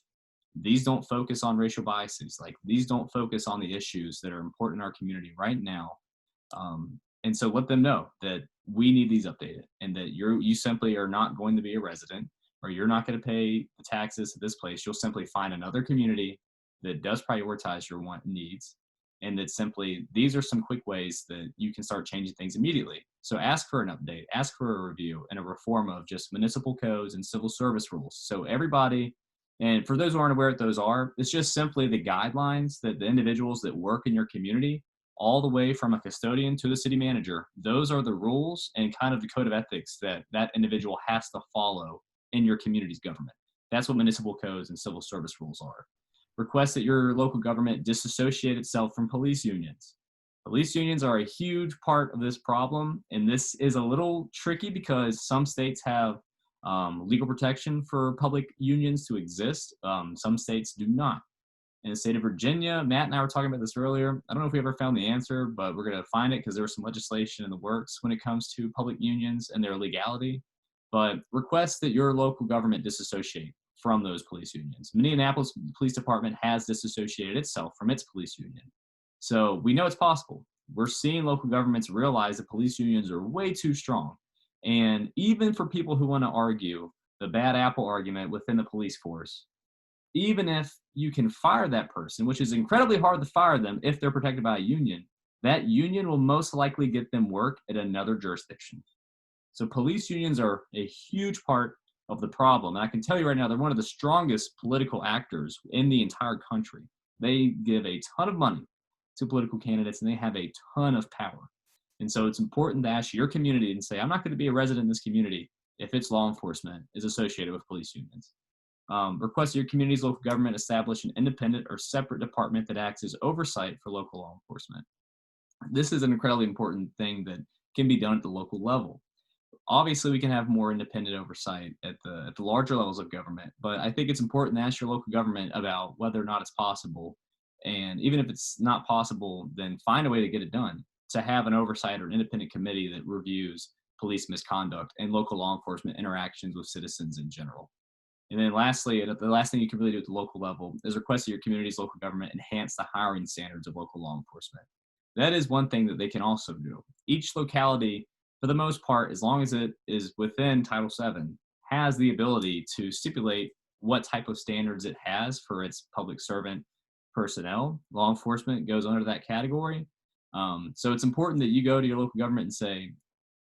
These don't focus on racial biases. Like these don't focus on the issues that are important in our community right now. And so let them know that we need these updated and that you simply are not going to be a resident or you're not going to pay the taxes to this place. You'll simply find another community that does prioritize your want and needs, and that simply these are some quick ways that you can start changing things immediately. So ask for an update, ask for a review and a reform of just municipal codes and civil service rules. So everybody, and for those who aren't aware what those are, it's just simply the guidelines that the individuals that work in your community, all the way from a custodian to the city manager, those are the rules and kind of the code of ethics that that individual has to follow in your community's government. That's what municipal codes and civil service rules are. Request that your local government disassociate itself from police unions. Police unions are a huge part of this problem, and this is a little tricky because some states have legal protection for public unions to exist. Some states do not. In the state of Virginia, Matt and I were talking about this earlier. I don't know if we ever found the answer, but we're going to find it because there was some legislation in the works when it comes to public unions and their legality. But request that your local government disassociate from those police unions. Minneapolis Police Department has disassociated itself from its police union. So we know it's possible. We're seeing local governments realize that police unions are way too strong. And even for people who want to argue the bad apple argument within the police force, even if you can fire that person, which is incredibly hard to fire them if they're protected by a union, that union will most likely get them work at another jurisdiction. So police unions are a huge part of the problem. And I can tell you right now, they're one of the strongest political actors in the entire country. They give a ton of money to political candidates and they have a ton of power. And so it's important to ask your community and say, I'm not going to be a resident in this community if its law enforcement is associated with police unions. Request that your community's local government establish an independent or separate department that acts as oversight for local law enforcement. This is an incredibly important thing that can be done at the local level. Obviously, we can have more independent oversight at the larger levels of government, but I think it's important to ask your local government about whether or not it's possible. And even if it's not possible, then find a way to get it done, to have an oversight or an independent committee that reviews police misconduct and local law enforcement interactions with citizens in general. And then lastly, the last thing you can really do at the local level is request that your community's local government enhance the hiring standards of local law enforcement. That is one thing that they can also do. Each locality, for the most part, as long as it is within Title VII, has the ability to stipulate what type of standards it has for its public servant personnel. Law enforcement goes under that category. So it's important that you go to your local government and say,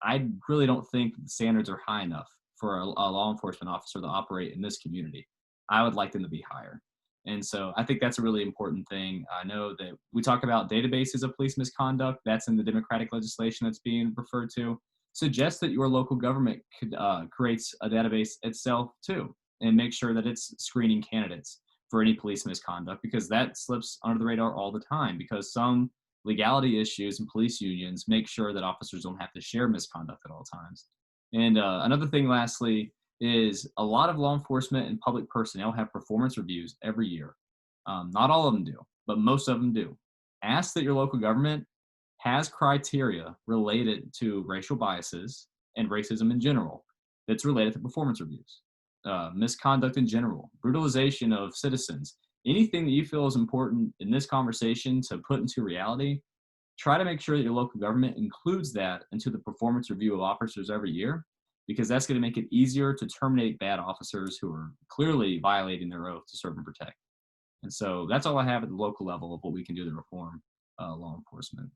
I really don't think the standards are high enough for a law enforcement officer to operate in this community. I would like them to be higher. And so I think that's a really important thing. I know that we talk about databases of police misconduct. That's in the Democratic legislation that's being referred to. Suggest that your local government creates a database itself too, and make sure that it's screening candidates for any police misconduct, because that slips under the radar all the time, because some legality issues and police unions make sure that officers don't have to share misconduct at all times. And another thing, lastly, is a lot of law enforcement and public personnel have performance reviews every year. Not all of them do, but most of them do. Ask that your local government has criteria related to racial biases and racism in general that's related to performance reviews. misconduct in general, brutalization of citizens, anything that you feel is important in this conversation to put into reality, try to make sure that your local government includes that into the performance review of officers every year, because that's going to make it easier to terminate bad officers who are clearly violating their oath to serve and protect. And so that's all I have at the local level of what we can do to reform law enforcement.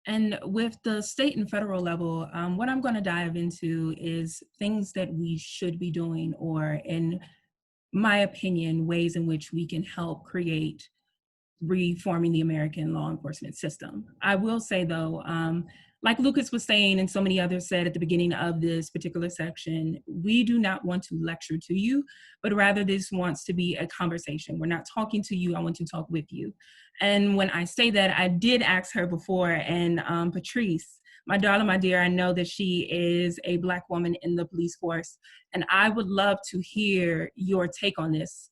And with the state and federal level, what I'm going to dive into is things that we should be doing, or in my opinion, ways in which we can help create reforming the American law enforcement system. I will say though, like Lucas was saying and so many others said at the beginning of this particular section, we do not want to lecture to you, but rather this wants to be a conversation. We're not talking to you, I want to talk with you. And when I say that, I did ask her before, and Patrice, my daughter, my dear, I know that she is a Black woman in the police force, and I would love to hear your take on this.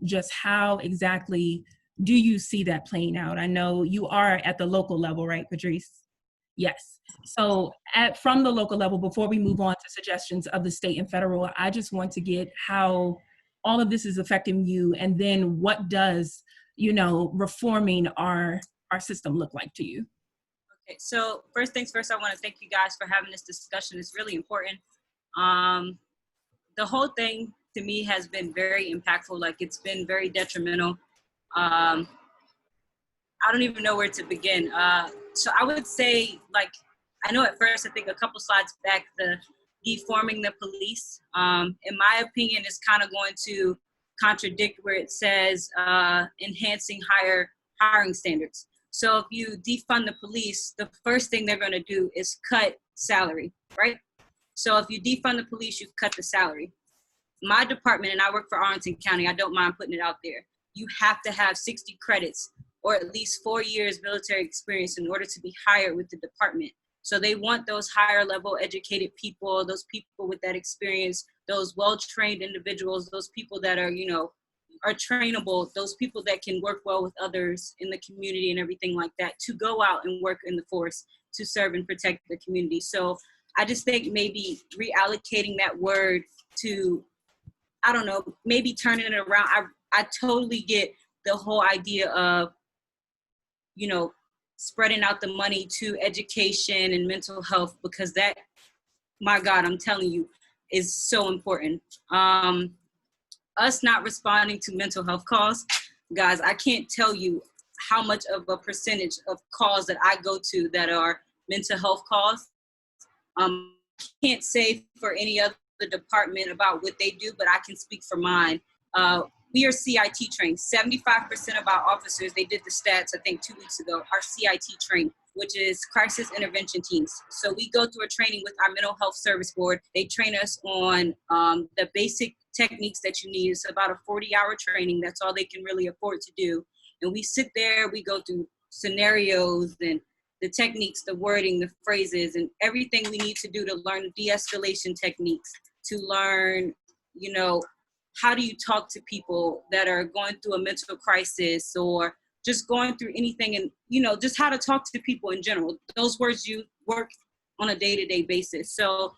Just how exactly do you see that playing out? I know you are at the local level, right, Patrice? Yes. So from the local level, before we move on to suggestions of the state and federal, I just want to get how all of this is affecting you, and then what does, reforming our system look like to you? Okay, so first things first, I want to thank you guys for having this discussion. It's really important. The whole thing to me has been very impactful. Like, it's been very detrimental. I don't even know where to begin. So I would say, like, I know at first, I think a couple slides back, the deforming the police, in my opinion, is kind of going to contradict where it says enhancing higher hiring standards. So if you defund the police, the first thing they're going to do is cut salary, right? So if you defund the police, you cut the salary. My department, and I work for Arlington County, I don't mind putting it out there, you have to have 60 credits or at least 4 years military experience in order to be hired with the department. So they want those higher level educated people, those people with that experience, those well-trained individuals, those people that are, are trainable, those people that can work well with others in the community and everything like that, to go out and work in the force to serve and protect the community. So I just think maybe reallocating that word to, I don't know, maybe turning it around. I totally get the whole idea of, spreading out the money to education and mental health, because that, my God, I'm telling you, is so important. Us not responding to mental health calls, guys, I can't tell you how much of a percentage of calls that I go to that are mental health calls. I can't say for any other department about what they do, but I can speak for mine. We are CIT trained. 75% of our officers, they did the stats, I think 2 weeks ago, are CIT trained, which is crisis intervention teams. So we go through a training with our mental health service board. They train us on the basic techniques that you need. It's about a 40-hour training. That's all they can really afford to do. And we sit there, we go through scenarios and the techniques, the wording, the phrases, and everything we need to do to learn de-escalation techniques, to learn, how do you talk to people that are going through a mental crisis or just going through anything, and, just how to talk to people in general. Those words you work on a day-to-day basis. So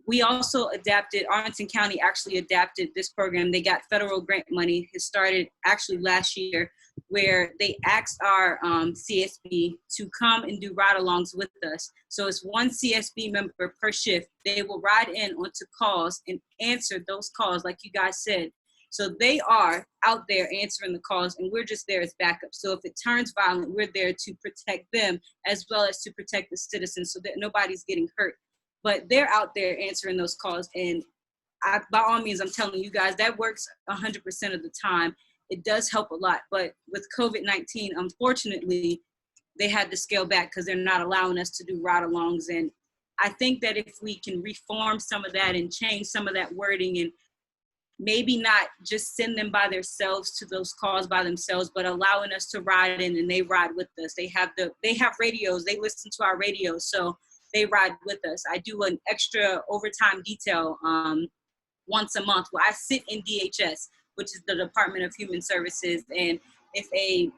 we also adapted, Arlington County actually adapted this program. They got federal grant money. It started actually last year, where they asked our CSB to come and do ride-alongs with us. So it's one CSB member per shift. They will ride in onto calls and answer those calls, like you guys said. So they are out there answering the calls, and we're just there as backup. So if it turns violent, we're there to protect them as well as to protect the citizens so that nobody's getting hurt. But they're out there answering those calls. And by all means, I'm telling you guys, that works 100% of the time. It does help a lot. But with COVID-19, unfortunately, they had to scale back because they're not allowing us to do ride-alongs. And I think that if we can reform some of that and change some of that wording, and maybe not just send them by themselves to those calls by themselves, but allowing us to ride in and they ride with us. They have radios, they listen to our radios, so they ride with us. I do an extra overtime detail once a month where I sit in DHS, which is the Department of Human Services. And if we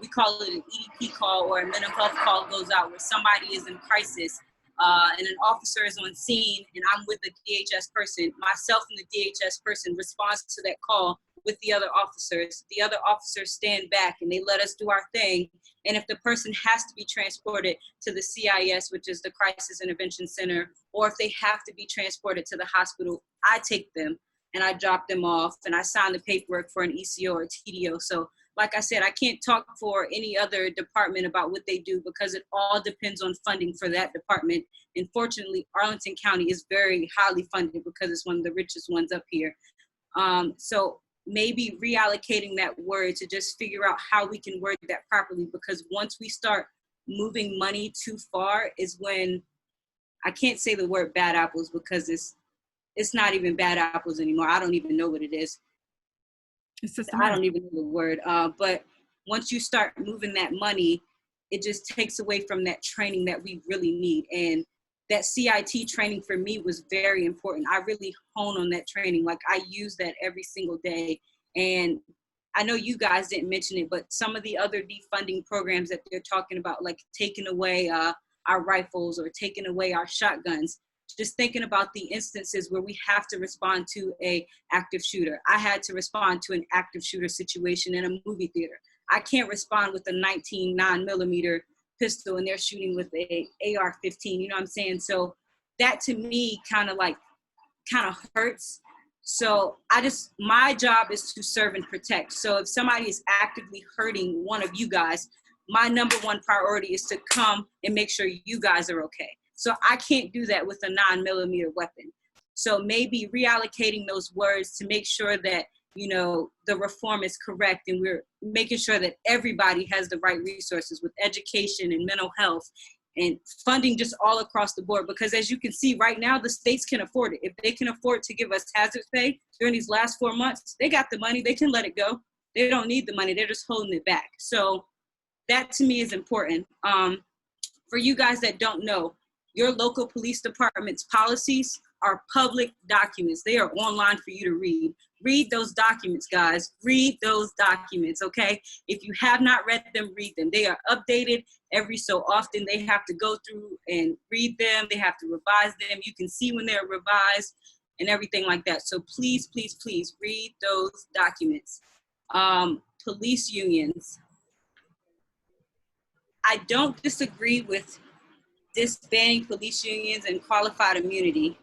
call it an EDP call or a mental health call goes out where somebody is in crisis, and an officer is on scene and I'm with a DHS person, myself and the DHS person responds to that call with the other officers. The other officers stand back and they let us do our thing. And if the person has to be transported to the CIS, which is the Crisis Intervention Center, or if they have to be transported to the hospital, I take them and I drop them off and I sign the paperwork for an ECO or TDO. So like I said, I can't talk for any other department about what they do because it all depends on funding for that department. And fortunately, Arlington County is very highly funded because it's one of the richest ones up here. So maybe reallocating that word to just figure out how we can word that properly, because once we start moving money too far is when, I can't say the word bad apples because it's not even bad apples anymore. I don't even know what it is. I don't even know the word. But once you start moving that money, it just takes away from that training that we really need. And that CIT training for me was very important. I really hone on that training. Like I use that every single day. And I know you guys didn't mention it, but some of the other defunding programs that they're talking about, like taking away our rifles or taking away our shotguns, just thinking about the instances where we have to respond to a active shooter. I had to respond to an active shooter situation in a movie theater. I can't respond with a 19 9mm pistol and they're shooting with a AR-15, you know what I'm saying? So that to me kind of hurts. So my job is to serve and protect. So if somebody is actively hurting one of you guys, my number one priority is to come and make sure you guys are okay. So I can't do that with a 9mm weapon. So maybe reallocating those words to make sure that, you know, the reform is correct and we're making sure that everybody has the right resources with education and mental health and funding just all across the board. Because as you can see right now, the states can afford it. If they can afford to give us hazard pay during these last 4 months, they got the money, they can let it go. They don't need the money, they're just holding it back. So that to me is important. For you guys that don't know, your local police department's policies are public documents. They are online for you to read. Read those documents, guys. Read those documents, okay? If you have not read them, read them. They are updated every so often. They have to go through and read them. They have to revise them. You can see when they're revised and everything like that. So please, please, please read those documents. Police unions. I don't disagree with disbanding police unions and qualified immunity.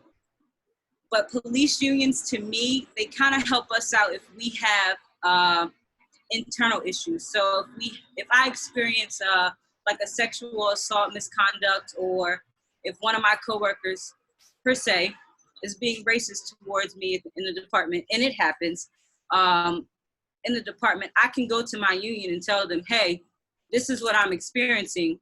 But police unions, to me, they kind of help us out if we have internal issues. So if I experience like a sexual assault misconduct, or if one of my coworkers, per se, is being racist towards me in the department, and it happens in the department, I can go to my union and tell them, hey, this is what I'm experiencing.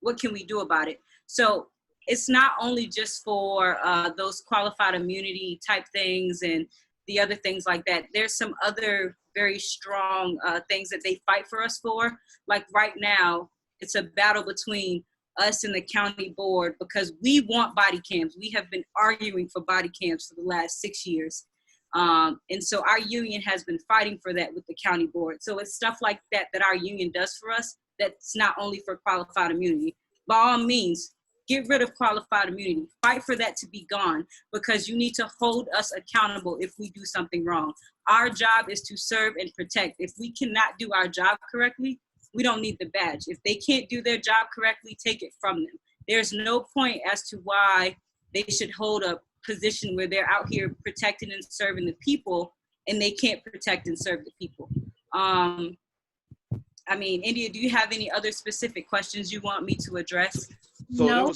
What can we do about it? So it's not only just for those qualified immunity type things and the other things like that. There's some other very strong things that they fight for us for. Like right now, it's a battle between us and the county board because we want body cams. We have been arguing for body cams for the last 6 years. And so our union has been fighting for that with the county board. So it's stuff like that that our union does for us that's not only for qualified immunity. By all means, get rid of qualified immunity. Fight for that to be gone because you need to hold us accountable if we do something wrong. Our job is to serve and protect. If we cannot do our job correctly, we don't need the badge. If they can't do their job correctly, take it from them. There's no point as to why they should hold a position where they're out here protecting and serving the people and they can't protect and serve the people. I mean, India, do you have any other specific questions you want me to address? So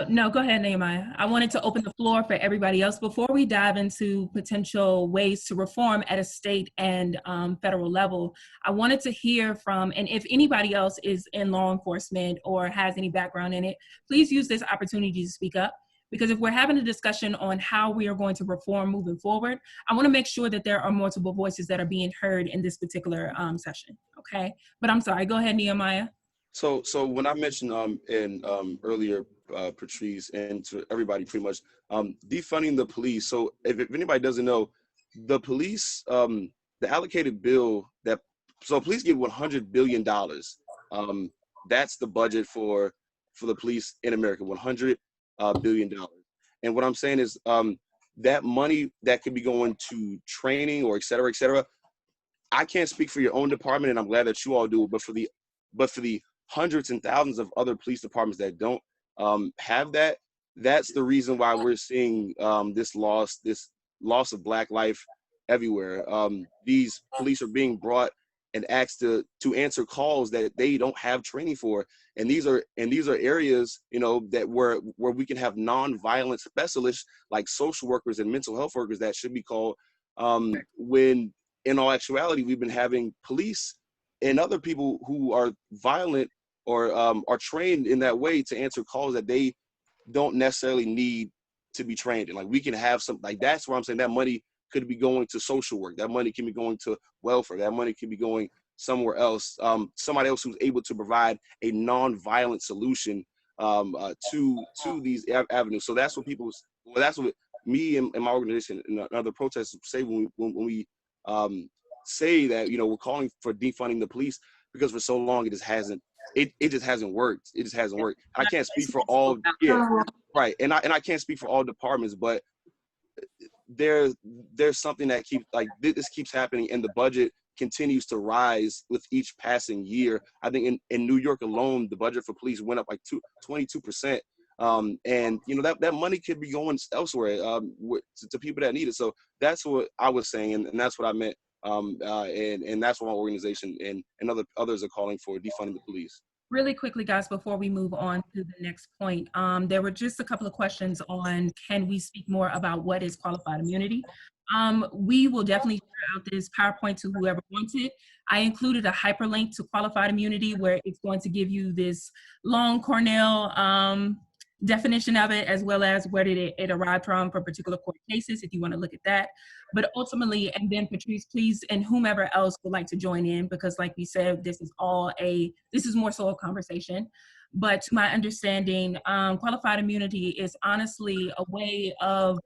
no, go ahead, Nehemiah. I wanted to open the floor for everybody else before we dive into potential ways to reform at a state and federal level. I wanted to hear from, and if anybody else is in law enforcement or has any background in it, please use this opportunity to speak up. Because if we're having a discussion on how we are going to reform moving forward, I want to make sure that there are multiple voices that are being heard in this particular session, okay? But I'm sorry, go ahead, Nehemiah. So when I mentioned in earlier, Patrice, and to everybody pretty much, defunding the police. So if anybody doesn't know, the police, the allocated bill so police get $100 billion. That's the budget for the police in America, $100 billion. And what I'm saying is that money that could be going to training or et cetera, I can't speak for your own department, and I'm glad that you all do, but for the hundreds and thousands of other police departments that don't have that, that's the reason why we're seeing this loss of Black life everywhere. These police are being brought and asked to answer calls that they don't have training for, and these are areas, you know, that where we can have non-violent specialists like social workers and mental health workers that should be called, when in all actuality we've been having police and other people who are violent or are trained in that way to answer calls that they don't necessarily need to be trained in. Like, we can have some, like, that's where I'm saying that money could be going to social work. That money can be going to welfare. That money can be going somewhere else. Somebody else who's able to provide a non-violent solution to these avenues. So that's what that's what me and my organization and other protesters say when we say that, you know, we're calling for defunding the police, because for so long it just hasn't worked. It just hasn't worked. I can't speak for all, right. And I can't speak for all departments, but there's something that keeps, like, this keeps happening, and the budget continues to rise with each passing year. I think in New York alone, the budget for police went up like 22%. And you know, that money could be going elsewhere to people that need it. So that's what I was saying, and that's what I meant. And that's what my organization and others are calling for, defunding the police. Really quickly, guys, before we move on to the next point, there were just a couple of questions on, can we speak more about what is qualified immunity? We will definitely share out this PowerPoint to whoever wants it. I included a hyperlink to qualified immunity where it's going to give you this long Cornell definition of it, as well as where did it arrive from for particular court cases, if you want to look at that. But ultimately, and then Patrice, please, and whomever else would like to join in, because like we said, this is more so a conversation. But to my understanding, qualified immunity is honestly a way of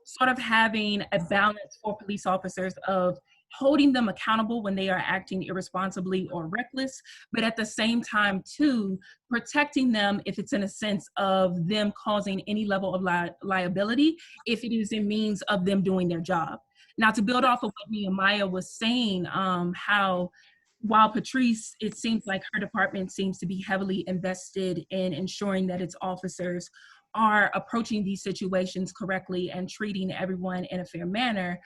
sort of having a balance for police officers of holding them accountable when they are acting irresponsibly or reckless, but at the same time too, protecting them if it's in a sense of them causing any level of liability, if it is in means of them doing their job. Now, to build off of what Nehemiah was saying, how while Patrice, it seems like her department seems to be heavily invested in ensuring that its officers are approaching these situations correctly and treating everyone in a fair manner.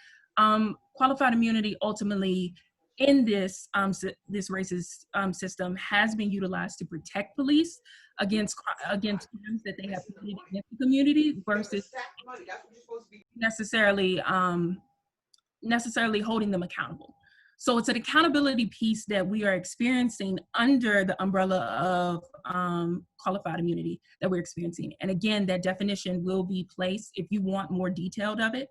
Qualified immunity ultimately in this racist system has been utilized to protect police against crimes that they have committed against the community versus necessarily holding them accountable. So it's an accountability piece that we are experiencing under the umbrella of qualified immunity that we're experiencing. And again, that definition will be placed if you want more detailed of the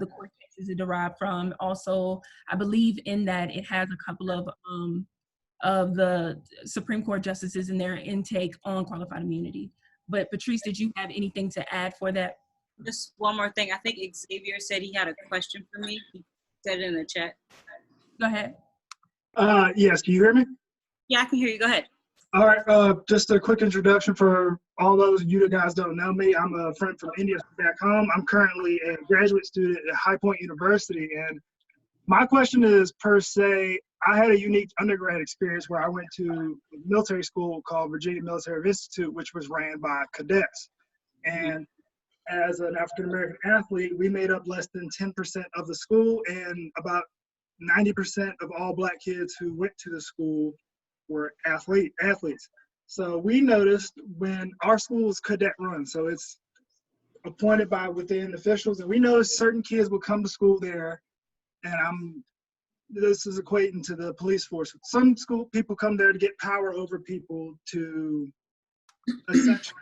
court cases it derived from. Also, I believe in that it has a couple of the Supreme Court justices in their intake on qualified immunity. But Patrice, did you have anything to add for that? Just one more thing. I think Xavier said he had a question for me. He said it in the chat. Go ahead. Yes, can you hear me? Yeah, I can hear you. Go ahead. All right, just a quick introduction for all those of you that guys don't know me. I'm a friend from India back home. I'm currently a graduate student at High Point University, and my question is, per se, I had a unique undergrad experience where I went to a military school called Virginia Military Institute, which was ran by cadets. And as an African-American athlete, we made up less than 10% of the school, and about 90% of all Black kids who went to the school were athletes. So we noticed when our school is cadet run, so it's appointed by within officials, and we noticed certain kids would come to school there, and this is equating to the police force. Some school people come there to get power over people, to essentially,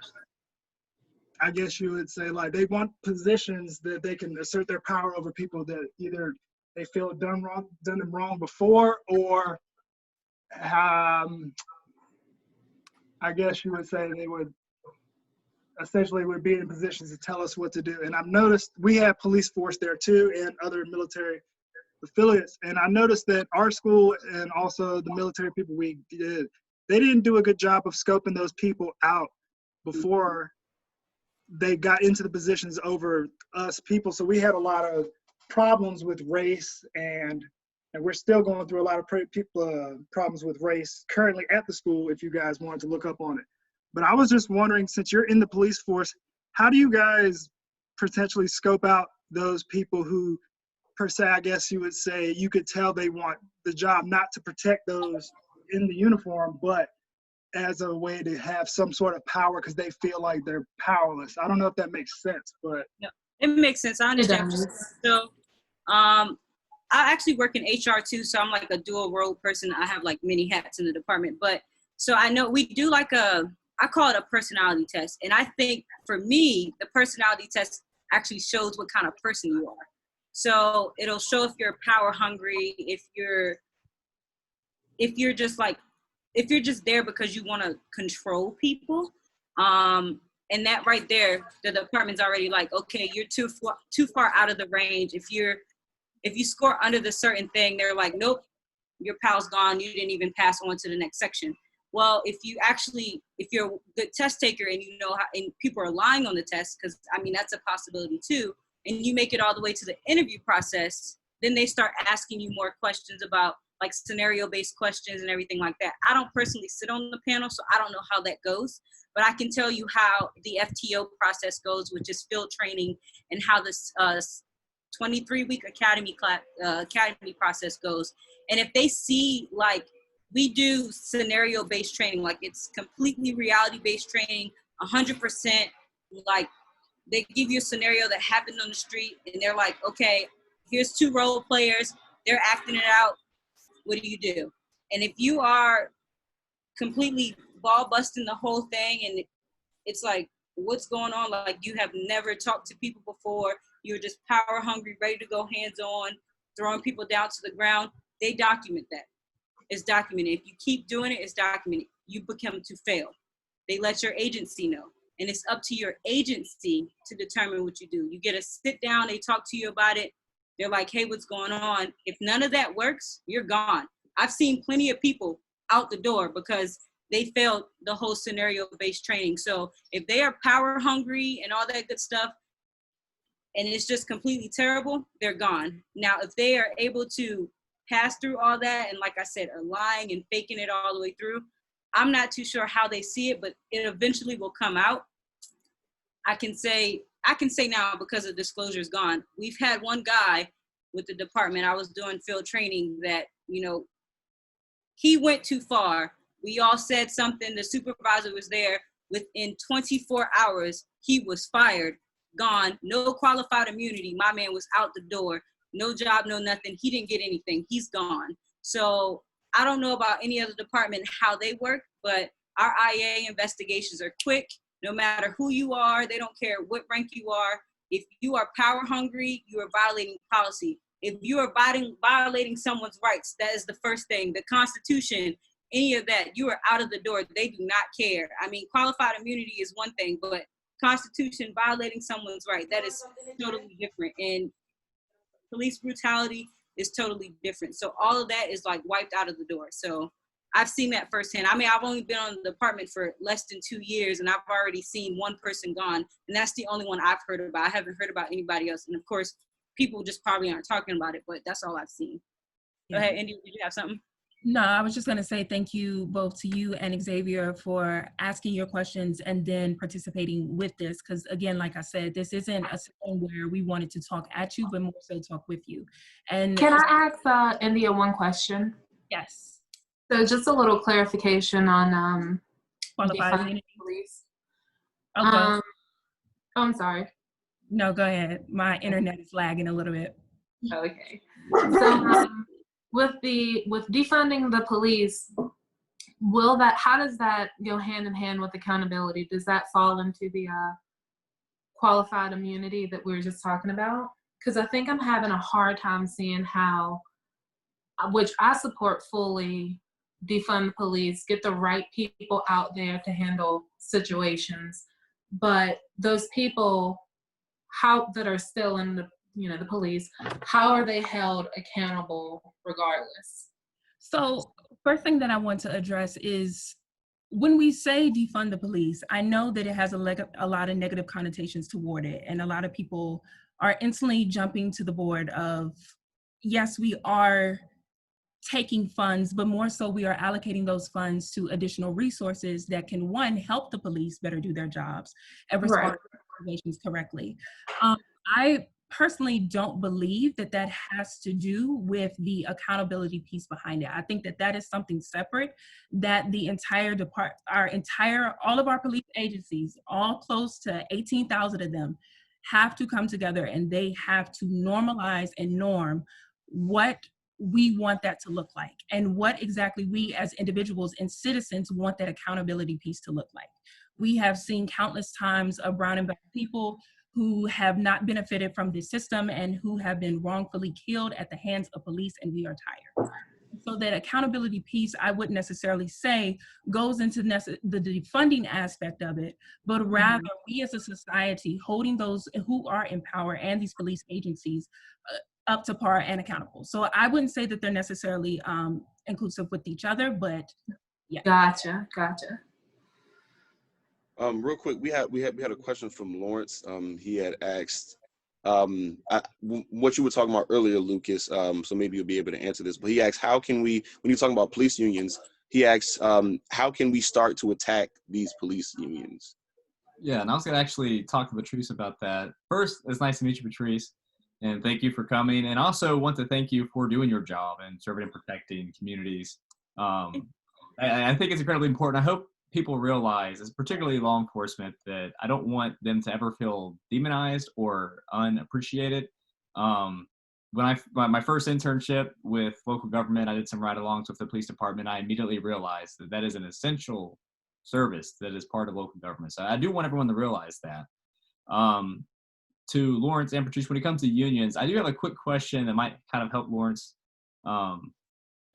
I guess you would say, like, they want positions that they can assert their power over people that either they feel done them wrong before, or I guess you would say they would essentially would be in positions to tell us what to do. And I've noticed we have police force there too, and other military affiliates. And I noticed that our school and also the military people we did, they didn't do a good job of scoping those people out before they got into the positions over us people. So we had a lot of problems with race, and we're still going through a lot of problems with race currently at the school, if you guys wanted to look up on it. But I was just wondering, since you're in the police force, how do you guys potentially scope out those people who, per se, I guess you would say, you could tell they want the job not to protect those in the uniform, but as a way to have some sort of power because they feel like they're powerless? I don't know if that makes sense, but. No, it makes sense. I understand. So, I actually work in HR too, so I'm like a dual role person. I have like many hats in the department, but so I know we do like I call it a personality test. And I think for me, the personality test actually shows what kind of person you are. So it'll show if you're power hungry, if you're just there because you want to control people. And that right there, the department's already like, okay, you're too far out of the range. If you score under the certain thing, they're like, nope, your pal's gone. You didn't even pass on to the next section. Well, if you're a good test taker and you know how, and people are lying on the test, because I mean, that's a possibility too, and you make it all the way to the interview process, then they start asking you more questions about like scenario-based questions and everything like that. I don't personally sit on the panel, so I don't know how that goes, but I can tell you how the FTO process goes, which is field training, and how this 23-week academy process goes. And if they see, like, we do scenario-based training, like it's completely reality-based training, 100%, like they give you a scenario that happened on the street and they're like, okay, here's 2 role players, they're acting it out, what do you do? And if you are completely ball busting the whole thing and it's like, what's going on? Like you have never talked to people before, you're just power hungry, ready to go hands on, throwing people down to the ground, they document that. It's documented. If you keep doing it, it's documented. You become to fail. They let your agency know. And it's up to your agency to determine what you do. You get a sit down, they talk to you about it. They're like, hey, what's going on? If none of that works, you're gone. I've seen plenty of people out the door because they failed the whole scenario-based training. So if they are power hungry and all that good stuff, and it's just completely terrible, they're gone. Now, if they are able to pass through all that, and like I said, are lying and faking it all the way through, I'm not too sure how they see it, but it eventually will come out. I can say now, because the disclosure is gone, we've had one guy with the department, I was doing field training, that, you know, he went too far. We all said something, the supervisor was there. Within 24 hours, he was fired, gone, no qualified immunity. My man was out the door, no job, no nothing. He didn't get anything, he's gone. So I don't know about any other department, how they work, but our IA investigations are quick. No matter who you are, they don't care what rank you are. If you are power hungry, you are violating policy. If you are violating someone's rights, that is the first thing. The Constitution, any of that, you are out of the door. They do not care. I mean, qualified immunity is one thing, but Constitution violating someone's right, that is totally different. And police brutality is totally different. So all of that is like wiped out of the door. So I've seen that firsthand. I mean, I've only been on the department for less than 2 years, and I've already seen one person gone, and that's the only one I've heard about. I haven't heard about anybody else. And of course, people just probably aren't talking about it, but that's all I've seen. Go ahead, Andy, did you have something? No, I was just going to say thank you both to you and Xavier for asking your questions and then participating with this. Because again, like I said, this isn't a session where we wanted to talk at you, but more so talk with you. And can I ask India one question? Yes. So just a little clarification on Qualified immunity. Police. Okay. I'm sorry. No, go ahead. My internet is lagging a little bit. Okay. So with defunding the police, how does that go hand in hand with accountability? Does that fall into the qualified immunity that we were just talking about? Because I think I'm having a hard time seeing how, which I support fully, defund the police, get the right people out there to handle situations, but those people that are still in the police, how are they held accountable regardless? So first thing that I want to address is when we say defund the police, I know that it has a lot of negative connotations toward it. And a lot of people are instantly jumping to the board of, yes, we are taking funds, but more so we are allocating those funds to additional resources that can, one, help the police better do their jobs and respond to situations correctly. I personally don't believe that that has to do with the accountability piece behind it. I think that that is something separate that the entire all of our police agencies, all close to 18,000 of them, have to come together and they have to normalize and norm what we want that to look like and what exactly we as individuals and citizens want that accountability piece to look like. We have seen countless times of brown and black people who have not benefited from the system and who have been wrongfully killed at the hands of police, and we are tired. So that accountability piece, I wouldn't necessarily say goes into the defunding aspect of it, but rather we as a society holding those who are in power and these police agencies up to par and accountable. So I wouldn't say that they're necessarily inclusive with each other, but yeah. Gotcha. Real quick, we had a question from Lawrence. He had asked what you were talking about earlier, Lucas. So maybe you'll be able to answer this. But he asked, how can we, when you're talking about police unions, he asks, how can we start to attack these police unions? Yeah, and I was going to actually talk to Patrice about that. First, it's nice to meet you, Patrice, and thank you for coming. And also want to thank you for doing your job and serving and protecting communities. I think it's incredibly important. I hope people realize, particularly law enforcement, that I don't want them to ever feel demonized or unappreciated. When my first internship with local government, I did some ride-alongs with the police department. I immediately realized that that is an essential service that is part of local government. So I do want everyone to realize that. To Lawrence and Patrice, when it comes to unions, I do have a quick question that might kind of help Lawrence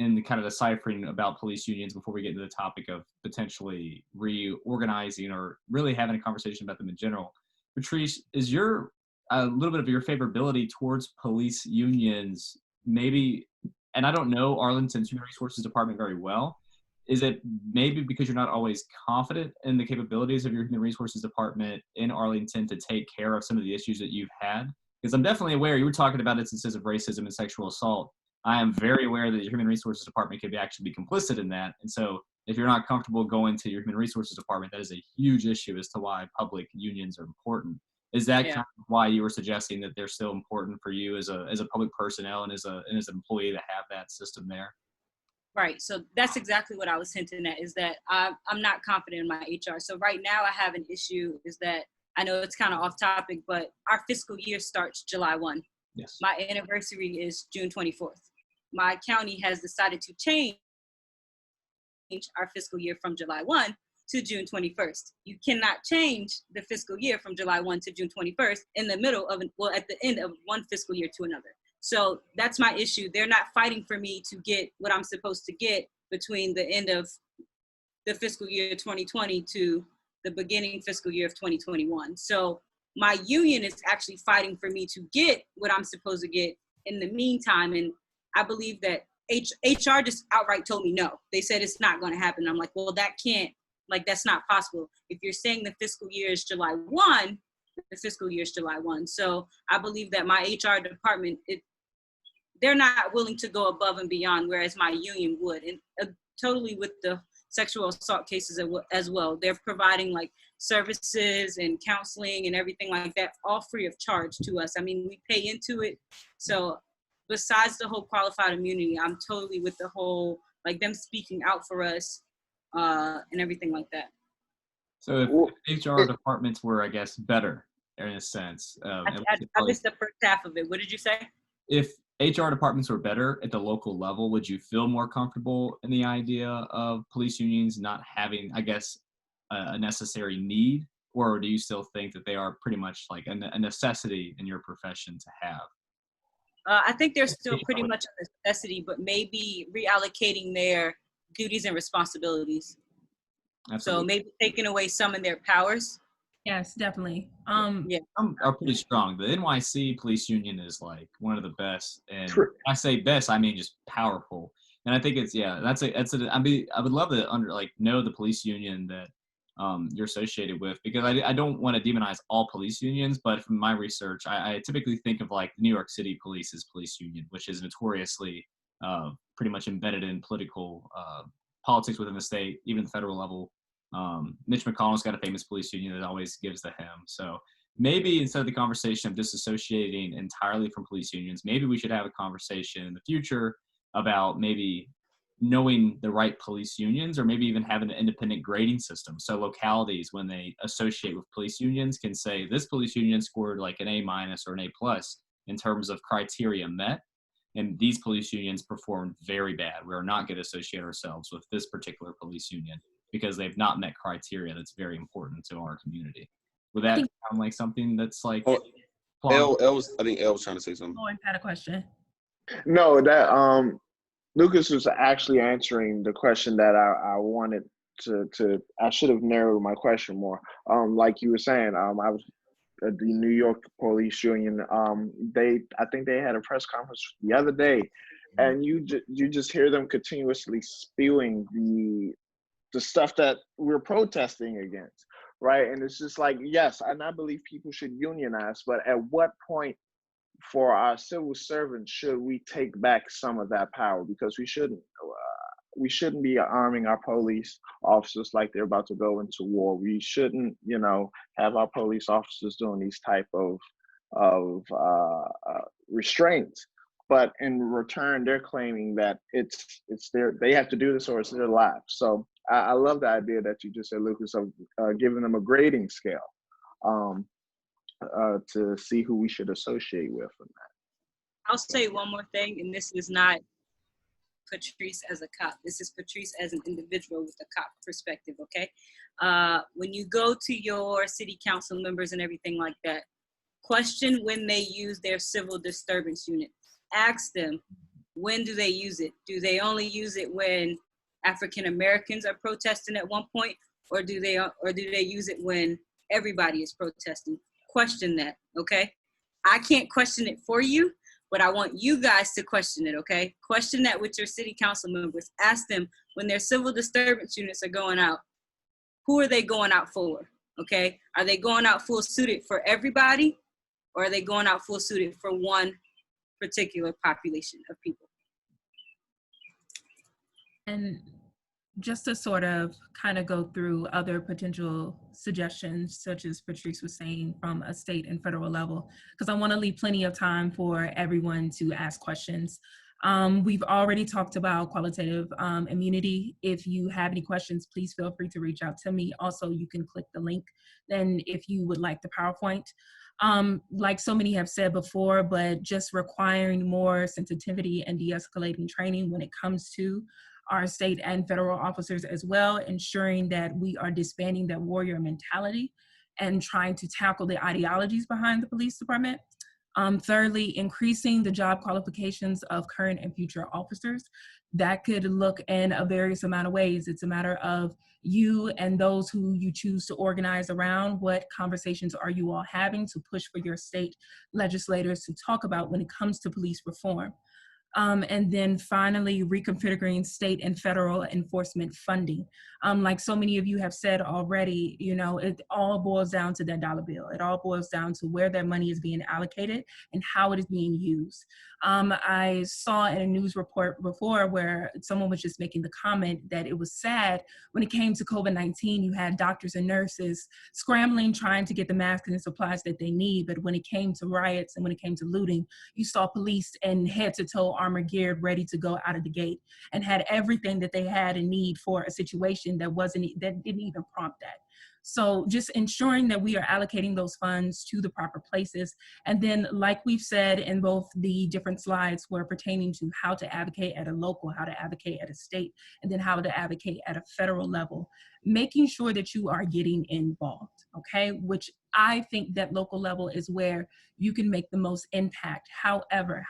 in the kind of deciphering about police unions before we get into the topic of potentially reorganizing or really having a conversation about them in general. Patrice, is a little bit of your favorability towards police unions maybe, and I don't know Arlington's Human Resources Department very well, is it maybe because you're not always confident in the capabilities of your Human Resources Department in Arlington to take care of some of the issues that you've had? Because I'm definitely aware, you were talking about instances of racism and sexual assault. I am very aware that your Human Resources Department could actually be complicit in that. And so if you're not comfortable going to your Human Resources Department, that is a huge issue as to why public unions are important. Is that kind of why you were suggesting that they're still important for you as a public personnel and as an employee to have that system there? Right. So that's exactly what I was hinting at, is that I'm not confident in my HR. So right now I have an issue is that I know it's kind of off topic, but our fiscal year starts July 1. Yes. My anniversary is June 24th. My county has decided to change our fiscal year from July 1 to June 21st. You cannot change the fiscal year from July 1 to June 21st in the middle of, at the end of one fiscal year to another. So that's my issue. They're not fighting for me to get what I'm supposed to get between the end of the fiscal year 2020 to the beginning fiscal year of 2021. So my union is actually fighting for me to get what I'm supposed to get in the meantime. And I believe that HR just outright told me no. They said it's not going to happen. I'm like, well, that's not possible. If you're saying the fiscal year is July 1, the fiscal year is July 1. So I believe that my HR department, they're not willing to go above and beyond, whereas my union would. And totally with the sexual assault cases as well. They're providing like services and counseling and everything like that, all free of charge to us. I mean, we pay into it. So besides the whole qualified immunity, I'm totally with the whole, like them speaking out for us and everything like that. So if HR departments were, I guess, better in a sense. I missed the first half of it. What did you say? If HR departments were better at the local level, would you feel more comfortable in the idea of police unions not having, I guess, a necessary need? Or do you still think that they are pretty much like a necessity in your profession to have? I think they're still pretty much a necessity, but maybe reallocating their duties and responsibilities. Absolutely. So maybe taking away some of their powers. Yes, definitely. Yeah, some are pretty strong. The NYC police union is like one of the best, and I say best, I mean just powerful. And I think it's, yeah, I would love to know the police union that you're associated with, because I don't want to demonize all police unions, but from my research, I typically think of like New York City Police's police union, which is notoriously pretty much embedded in political politics within the state, even the federal level. Mitch McConnell's got a famous police union that always gives the hymn. So maybe instead of the conversation of disassociating entirely from police unions, maybe we should have a conversation in the future about maybe knowing the right police unions, or maybe even having an independent grading system. So localities, when they associate with police unions, can say this police union scored like an A- or an A+ in terms of criteria met, and these police unions performed very bad. We are not going to associate ourselves with this particular police union because they've not met criteria that's very important to our community. Would that sound like something that's like? I think Elle was trying to say something. Lauren had a question. No, that Lucas was actually answering the question that I wanted to. I should have narrowed my question more. Like you were saying, I was at the New York Police Union. I think they had a press conference the other day, and you just hear them continuously spewing the stuff that we're protesting against, right? And it's just like, yes, and I believe people should unionize, but at what point for our civil servants should we take back some of that power? Because we shouldn't be arming our police officers like they're about to go into war. We shouldn't, have our police officers doing these type of restraints. But in return, they're claiming that they have to do this or it's their life. So I love the idea that you just said, Lucas, of giving them a grading scale to see who we should associate with. I'll say one more thing, and this is not Patrice as a cop. This is Patrice as an individual with a cop perspective, okay? When you go to your city council members and everything like that, question when they use their civil disturbance unit. Ask them, when do they use it? Do they only use it when African Americans are protesting at one point, or do they use it when everybody is protesting? Question that, okay? I can't question it for you, but I want you guys to question it, okay? Question that with your city council members. Ask them, when their civil disturbance units are going out, who are they going out for, okay? Are they going out full suited for everybody, or are they going out full suited for one particular population of people? And just to sort of kind of go through other potential suggestions, such as Patrice was saying, from a state and federal level, because I want to leave plenty of time for everyone to ask questions. We've already talked about qualitative immunity. If you have any questions, please feel free to reach out to me. Also, you can click the link then if you would like the PowerPoint. Like so many have said before, but just requiring more sensitivity and de-escalating training when it comes to our state and federal officers as well, ensuring that we are disbanding that warrior mentality and trying to tackle the ideologies behind the police department. Thirdly, increasing the job qualifications of current and future officers. That could look in a various amount of ways. It's a matter of you and those who you choose to organize around. What conversations are you all having to push for your state legislators to talk about when it comes to police reform? And then finally, reconfiguring state and federal enforcement funding. Like so many of you have said already, it all boils down to that dollar bill. It all boils down to where that money is being allocated and how it is being used. I saw in a news report before where someone was just making the comment that it was sad when it came to COVID-19, you had doctors and nurses scrambling, trying to get the masks and the supplies that they need. But when it came to riots and when it came to looting, you saw police in head-to-toe armor geared, ready to go out of the gate, and had everything that they had and need for a situation that didn't even prompt that. So just ensuring that we are allocating those funds to the proper places. And then, like we've said in both the different slides were pertaining to how to advocate at a local, how to advocate at a state, and then how to advocate at a federal level, making sure that you are getting involved, okay? Which I think that local level is where you can make the most impact. However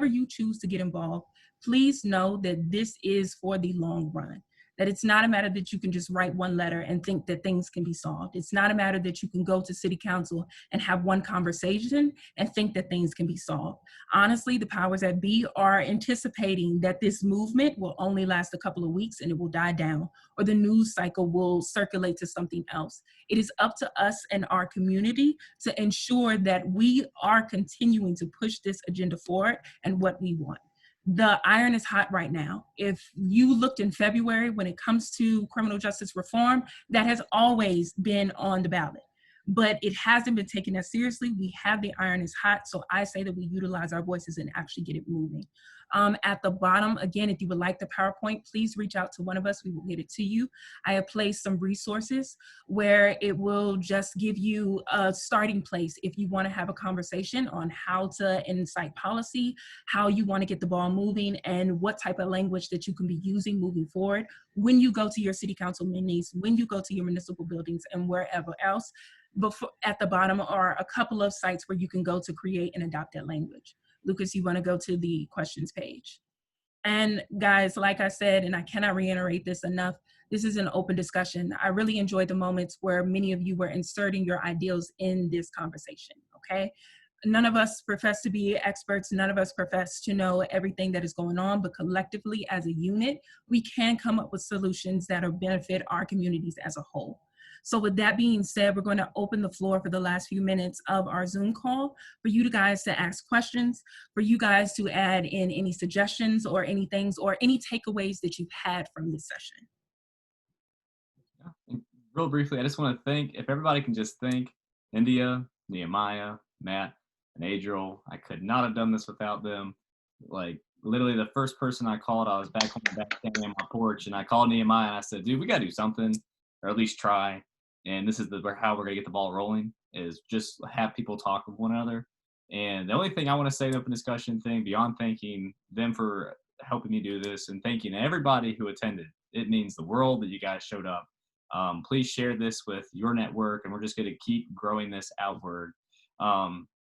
you choose to get involved, please know that this is for the long run. that it's not a matter that you can just write one letter and think that things can be solved. It's not a matter that you can go to city council and have one conversation and think that things can be solved. Honestly, the powers that be are anticipating that this movement will only last a couple of weeks and it will die down, or the news cycle will circulate to something else. It is up to us and our community to ensure that we are continuing to push this agenda forward and what we want. The iron is hot right now. If you looked in February, when it comes to criminal justice reform, that has always been on the ballot, but it hasn't been taken as seriously. We have the iron is hot, so I say that we utilize our voices and actually get it moving. At the bottom, again, if you would like the PowerPoint, please reach out to one of us. We will get it to you. I have placed some resources where it will just give you a starting place if you want to have a conversation on how to incite policy, how you want to get the ball moving, and what type of language that you can be using moving forward when you go to your city council meetings, when you go to your municipal buildings, and wherever else. Before, at the bottom are a couple of sites where you can go to create and adopt that language. Lucas, you want to go to the questions page. And guys, like I said, and I cannot reiterate this enough, this is an open discussion. I really enjoyed the moments where many of you were inserting your ideals in this conversation, okay? None of us profess to be experts. None of us profess to know everything that is going on, but collectively as a unit, we can come up with solutions that will benefit our communities as a whole. So with that being said, we're going to open the floor for the last few minutes of our Zoom call for you guys to ask questions, for you guys to add in any suggestions or any things or any takeaways that you've had from this session. Yeah. Real briefly, I just want to thank, if everybody can just thank India, Nehemiah, Matt, and Adriel. I could not have done this without them. Like, literally the first person I called, I was back home, back standing on my porch, and I called Nehemiah and I said, dude, we got to do something, or at least try. And this is how we're going to get the ball rolling, is just have people talk with one another. And the only thing I want to say in the open discussion thing, beyond thanking them for helping me do this and thanking everybody who attended, it means the world that you guys showed up. Please share this with your network, and we're just going to keep growing this outward.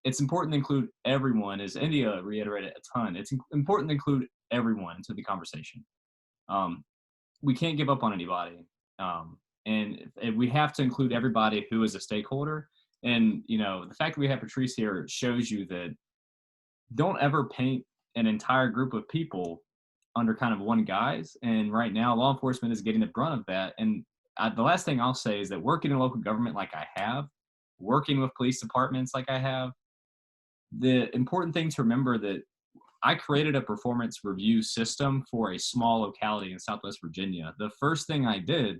It's important to include everyone, as India reiterated a ton. It's important to include everyone into the conversation. We can't give up on anybody. And we have to include everybody who is a stakeholder. And, you know, the fact that we have Patrice here shows you that don't ever paint an entire group of people under kind of one guise. And right now, law enforcement is getting the brunt of that. And the last thing I'll say is that working in local government like I have, working with police departments like I have, the important thing to remember that I created a performance review system for a small locality in Southwest Virginia. The first thing I did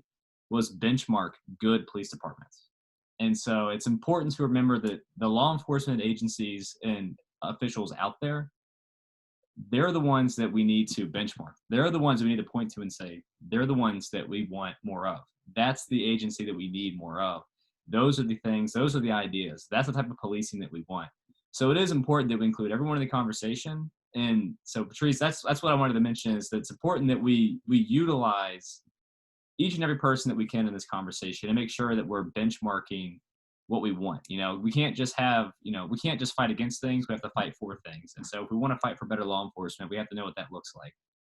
was benchmark good police departments. And so it's important to remember that the law enforcement agencies and officials out there, they're the ones that we need to benchmark. They're the ones we need to point to and say, they're the ones that we want more of. That's the agency that we need more of. Those are the things, those are the ideas. That's the type of policing that we want. So it is important that we include everyone in the conversation. And so Patrice, that's what I wanted to mention, is that it's important that we utilize each and every person that we can in this conversation and make sure that we're benchmarking what we want. You know, we can't just have, you know, we can't just fight against things. We have to fight for things. And so if we want to fight for better law enforcement, we have to know what that looks like.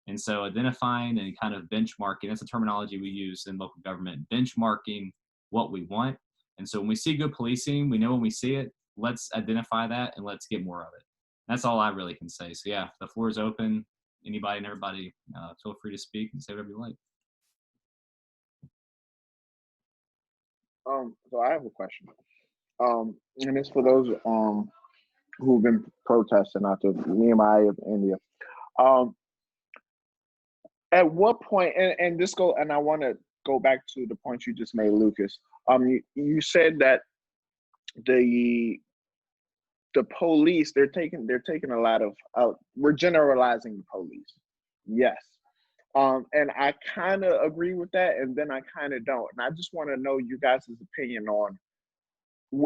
And so identifying and kind of benchmarking, that's a terminology we use in local government, benchmarking what we want. And so when we see good policing, we know when we see it, let's identify that and let's get more of it. That's all I really can say. So yeah, the floor is open. Anybody and everybody, feel free to speak and say whatever you like. So I have a question. And it's for those who've been protesting out there, Nehemiah of India. At what point, and I want to go back to the point you just made, Lucas. You said that the police, they're taking a lot of we're generalizing the police. Yes. And I kind of agree with that, and then I kind of don't. And I just want to know you guys' opinion on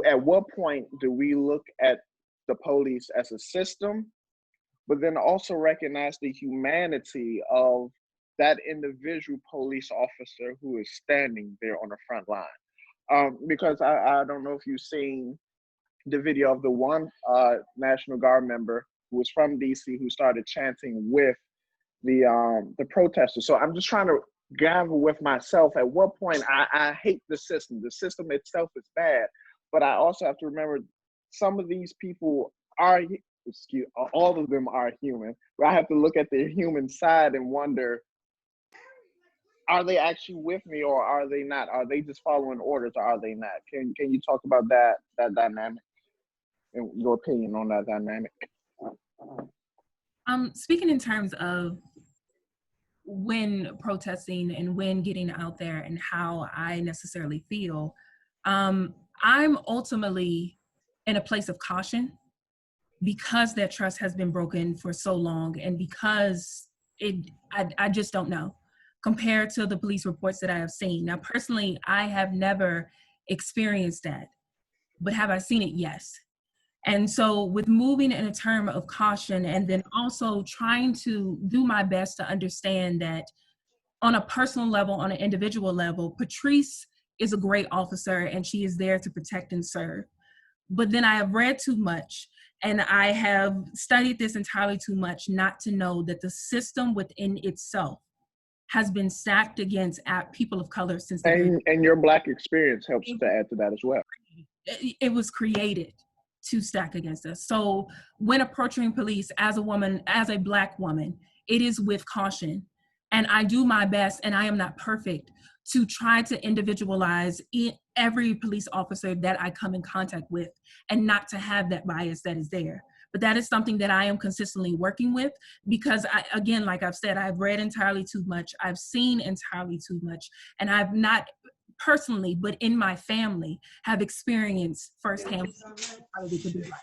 at what point do we look at the police as a system, but then also recognize the humanity of that individual police officer who is standing there on the front line. Because I don't know if you've seen the video of the one National Guard member who was from DC who started chanting with the protesters. So I'm just trying to gamble with myself. At what point I hate the system. The system itself is bad, but I also have to remember some of these people are, all of them are human. But I have to look at their human side and wonder, are they actually with me or are they not? Are they just following orders or are they not? Can you talk about that dynamic and your opinion on that dynamic? Speaking in terms of when protesting and when getting out there and how I necessarily feel, I'm ultimately in a place of caution because that trust has been broken for so long, and because I just don't know compared to the police reports that I have seen. Now, personally, I have never experienced that, but have I seen it? Yes. And so with moving in a term of caution and then also trying to do my best to understand that on a personal level, on an individual level, Patrice is a great officer and she is there to protect and serve. But then I have read too much and I have studied this entirely too much not to know that the system within itself has been stacked against people of color since the very and your Black experience helps to add to that as well. It was created to stack against us. So when approaching police as a woman, as a Black woman, it is with caution. And I do my best, and I am not perfect, to try to individualize every police officer that I come in contact with and not to have that bias that is there. But that is something that I am consistently working with because, again, like I've said, I've read entirely too much. I've seen entirely too much. And I've not personally, but in my family, have experienced firsthand how it could be like.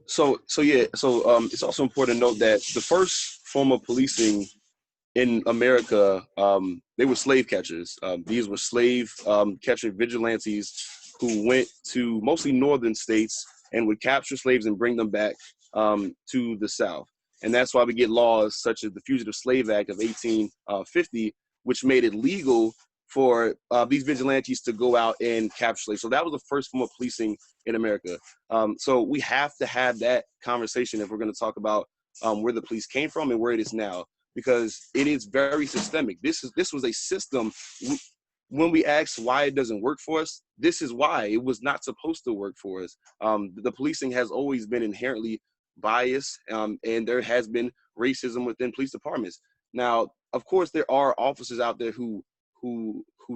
So it's also important to note that the first form of policing in America, they were slave catchers. These were slave catcher vigilantes who went to mostly northern states and would capture slaves and bring them back to the South. And that's why we get laws such as the Fugitive Slave Act of 1850, which made it legal for these vigilantes to go out and capture slaves. So that was the first form of policing in America. So we have to have that conversation if we're going to talk about where the police came from and where it is now, because it is very systemic. This was a system. When we ask why it doesn't work for us, this is why it was not supposed to work for us. The policing has always been inherently biased, and there has been racism within police departments. Now, of course, there are officers out there who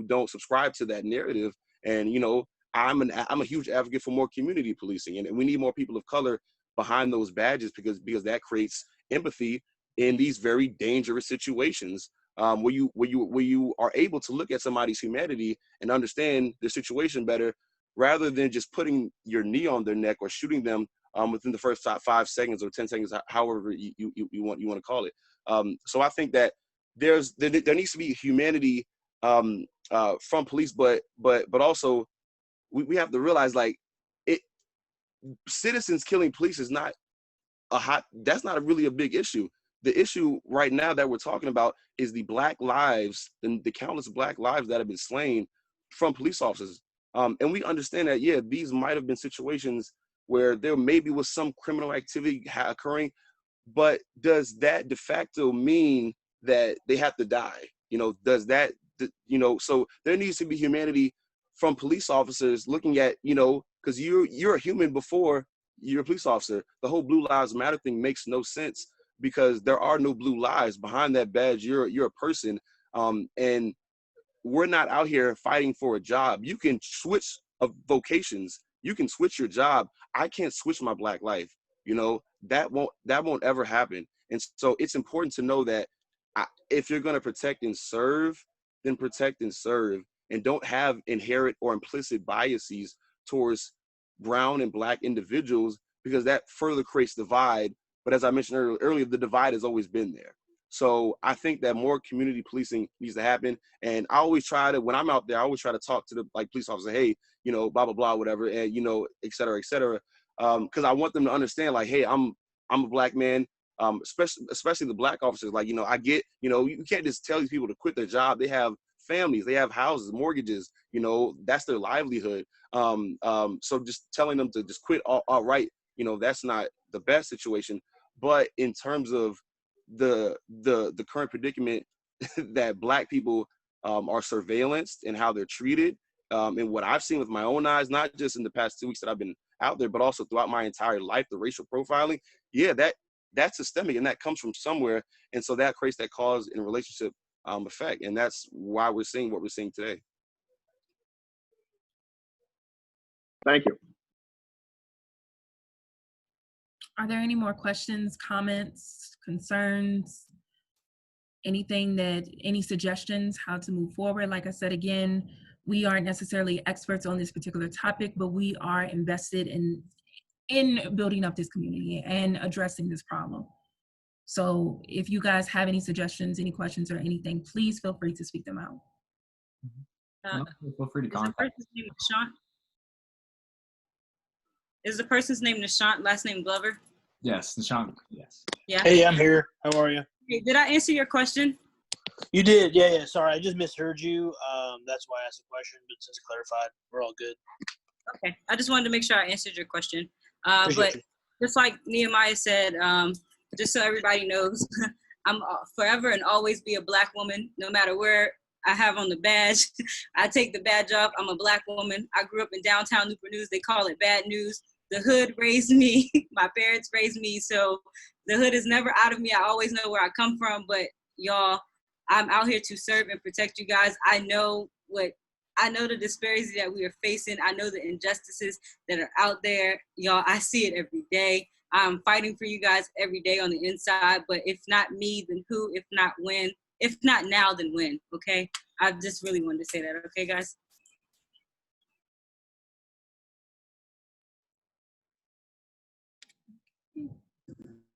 don't subscribe to that narrative, and I'm a huge advocate for more community policing, and we need more people of color behind those badges because that creates empathy in these very dangerous situations, where you are able to look at somebody's humanity and understand their situation better, rather than just putting your knee on their neck or shooting them within the first 5 seconds or 10 seconds, however you want to call it. So I think that there needs to be humanity from police, but also we have to realize, like, citizens killing police is not that's not really a big issue. The issue right now that we're talking about is the Black lives and the countless Black lives that have been slain from police officers. And we understand that, yeah, these might have been situations where there maybe was some criminal activity occurring, but does that de facto mean that they have to die? Does that, so there needs to be humanity from police officers looking at, because you're a human before you're a police officer. The whole Blue Lives Matter thing makes no sense because there are no blue lives behind that badge. You're a person, and we're not out here fighting for a job. You can switch vocations. You can switch your job. I can't switch my Black life. That won't ever happen. And so it's important to know that if you're going to protect and serve, then protect and serve, and don't have inherent or implicit biases towards brown and Black individuals, because that further creates divide. But as I mentioned earlier, the divide has always been there. So I think that more community policing needs to happen. And I always try to, when I'm out there, I always try to talk to the police officer, hey, blah, blah, blah, whatever, and, et cetera, et cetera. Because I want them to understand, like, hey, I'm a Black man, especially the Black officers. Like, I get, you can't just tell these people to quit their job. They have families, they have houses, mortgages, that's their livelihood. So just telling them to just quit outright, that's not the best situation. But in terms of the current predicament that Black people are surveillanced and how they're treated. And what I've seen with my own eyes, not just in the past 2 weeks that I've been out there, but also throughout my entire life, the racial profiling, yeah, that's systemic and that comes from somewhere. And so that creates that cause and relationship effect. And that's why we're seeing what we're seeing today. Thank you. Are there any more questions, comments, concerns, any suggestions how to move forward? Like I said, again, we aren't necessarily experts on this particular topic, but we are invested in building up this community and addressing this problem. So if you guys have any suggestions, any questions or anything, please feel free to speak them out. Feel free to Is the contact. person's name Nishant? Is the person's name Nishant, last name Glover? Yes, Nishant. Yes. Yeah. Hey, I'm here. How are you? Hey, did I answer your question? You did. Yeah. Sorry, I just misheard you. That's why I asked the question, but since it clarified, we're all good. Okay. I just wanted to make sure I answered your question. Appreciate But you. just like Nehemiah said, just so everybody knows, I'm forever and always be a Black woman, no matter where I have on the badge. I take the badge off. I'm a Black woman. I grew up in downtown Newport News. They call it bad news. The hood raised me. My parents raised me. So the hood is never out of me. I always know where I come from. But y'all, I'm out here to serve and protect you guys. I know the disparities that we are facing. I know the injustices that are out there. Y'all, I see it every day. I'm fighting for you guys every day on the inside. But if not me, then who? If not when? If not now, then when? Okay? I just really wanted to say that. Okay, guys?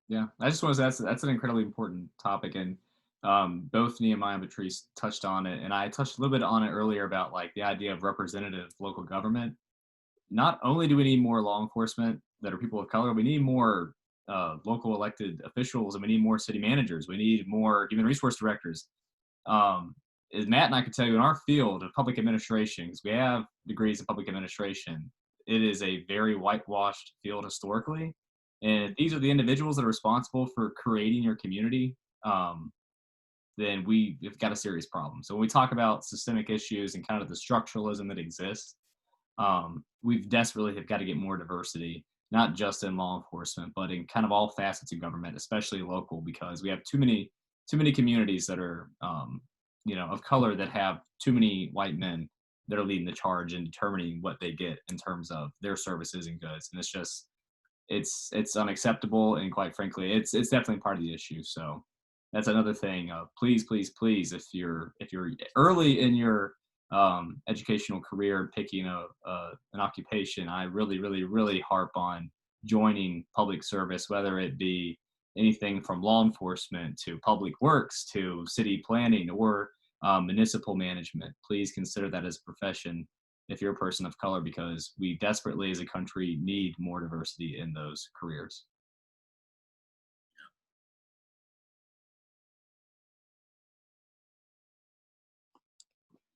Yeah, I just want to say that's an incredibly important topic, and both Nehemiah and Patrice touched on it, and I touched a little bit on it earlier about like the idea of representative local government. Not only do we need more law enforcement that are people of color, we need more local elected officials, and we need more city managers. We need more human resource directors. As Matt and I can tell you, in our field of public administration, because we have degrees in public administration, it is a very whitewashed field historically. And these are the individuals that are responsible for creating your community. Then we've got a serious problem. So when we talk about systemic issues and kind of the structuralism that exists, we've desperately have got to get more diversity, not just in law enforcement, but in kind of all facets of government, especially local, because we have too many communities that are, of color that have too many white men that are leading the charge and determining what they get in terms of their services and goods. And it's just, it's unacceptable, and quite frankly, it's definitely part of the issue. So that's another thing. Please, if you're early in your educational career, picking an occupation, I really harp on joining public service, whether it be anything from law enforcement to public works to city planning or municipal management. Please consider that as a profession if you're a person of color, because we desperately as a country need more diversity in those careers.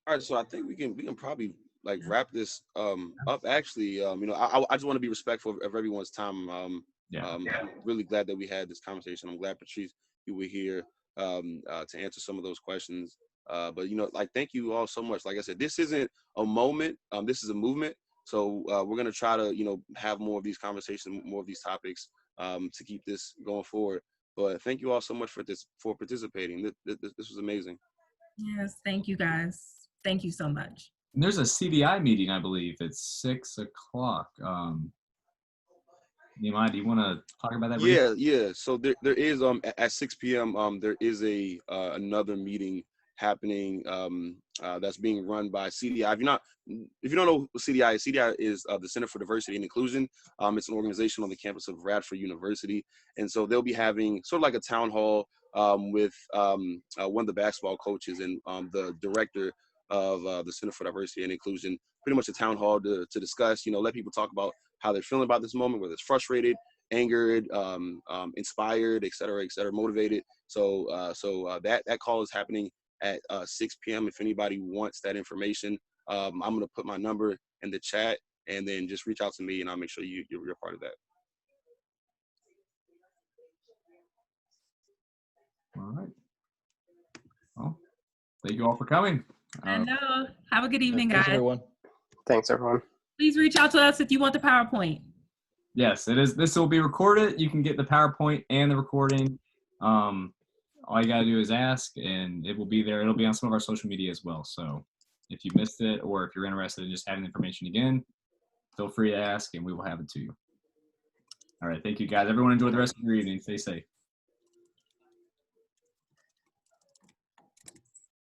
All right, so I think we can probably like wrap this up. Actually, I just want to be respectful of everyone's time. I'm really glad that we had this conversation. I'm glad, Patrice, you were here to answer some of those questions. But thank you all so much. Like I said, this isn't a moment. This is a movement. So we're gonna try to have more of these conversations, more of these topics to keep this going forward. But thank you all so much for participating. This was amazing. Yes, thank you guys. Thank you so much. And there's a CBI meeting, I believe. It's 6 o'clock. Nehemiah, do you want to talk about that? Yeah. So there is at 6 p.m. There is another meeting happening that's being run by CDI. If you don't know what CDI is the Center for Diversity and Inclusion. It's an organization on the campus of Radford University, and so they'll be having sort of like a town hall with one of the basketball coaches and the director of the Center for Diversity and Inclusion. Pretty much a town hall to discuss, let people talk about how they're feeling about this moment, whether it's frustrated, angered, inspired, et cetera, motivated. So that call is happening at 6 p.m. If anybody wants that information, I'm going to put my number in the chat, and then just reach out to me, and I'll make sure you're part of that. All right. Well, thank you all for coming. I know. Have a good evening, Thanks, guys. everyone. Thanks, everyone. Please reach out to us if you want the PowerPoint. Yes, it is. This will be recorded. You can get the PowerPoint and the recording. All you gotta do is ask, and it will be there. It'll be on some of our social media as well. So if you missed it, or if you're interested in just having the information again, feel free to ask, and we will have it to you. All right, thank you guys. Everyone enjoy the rest of your evening. Stay safe.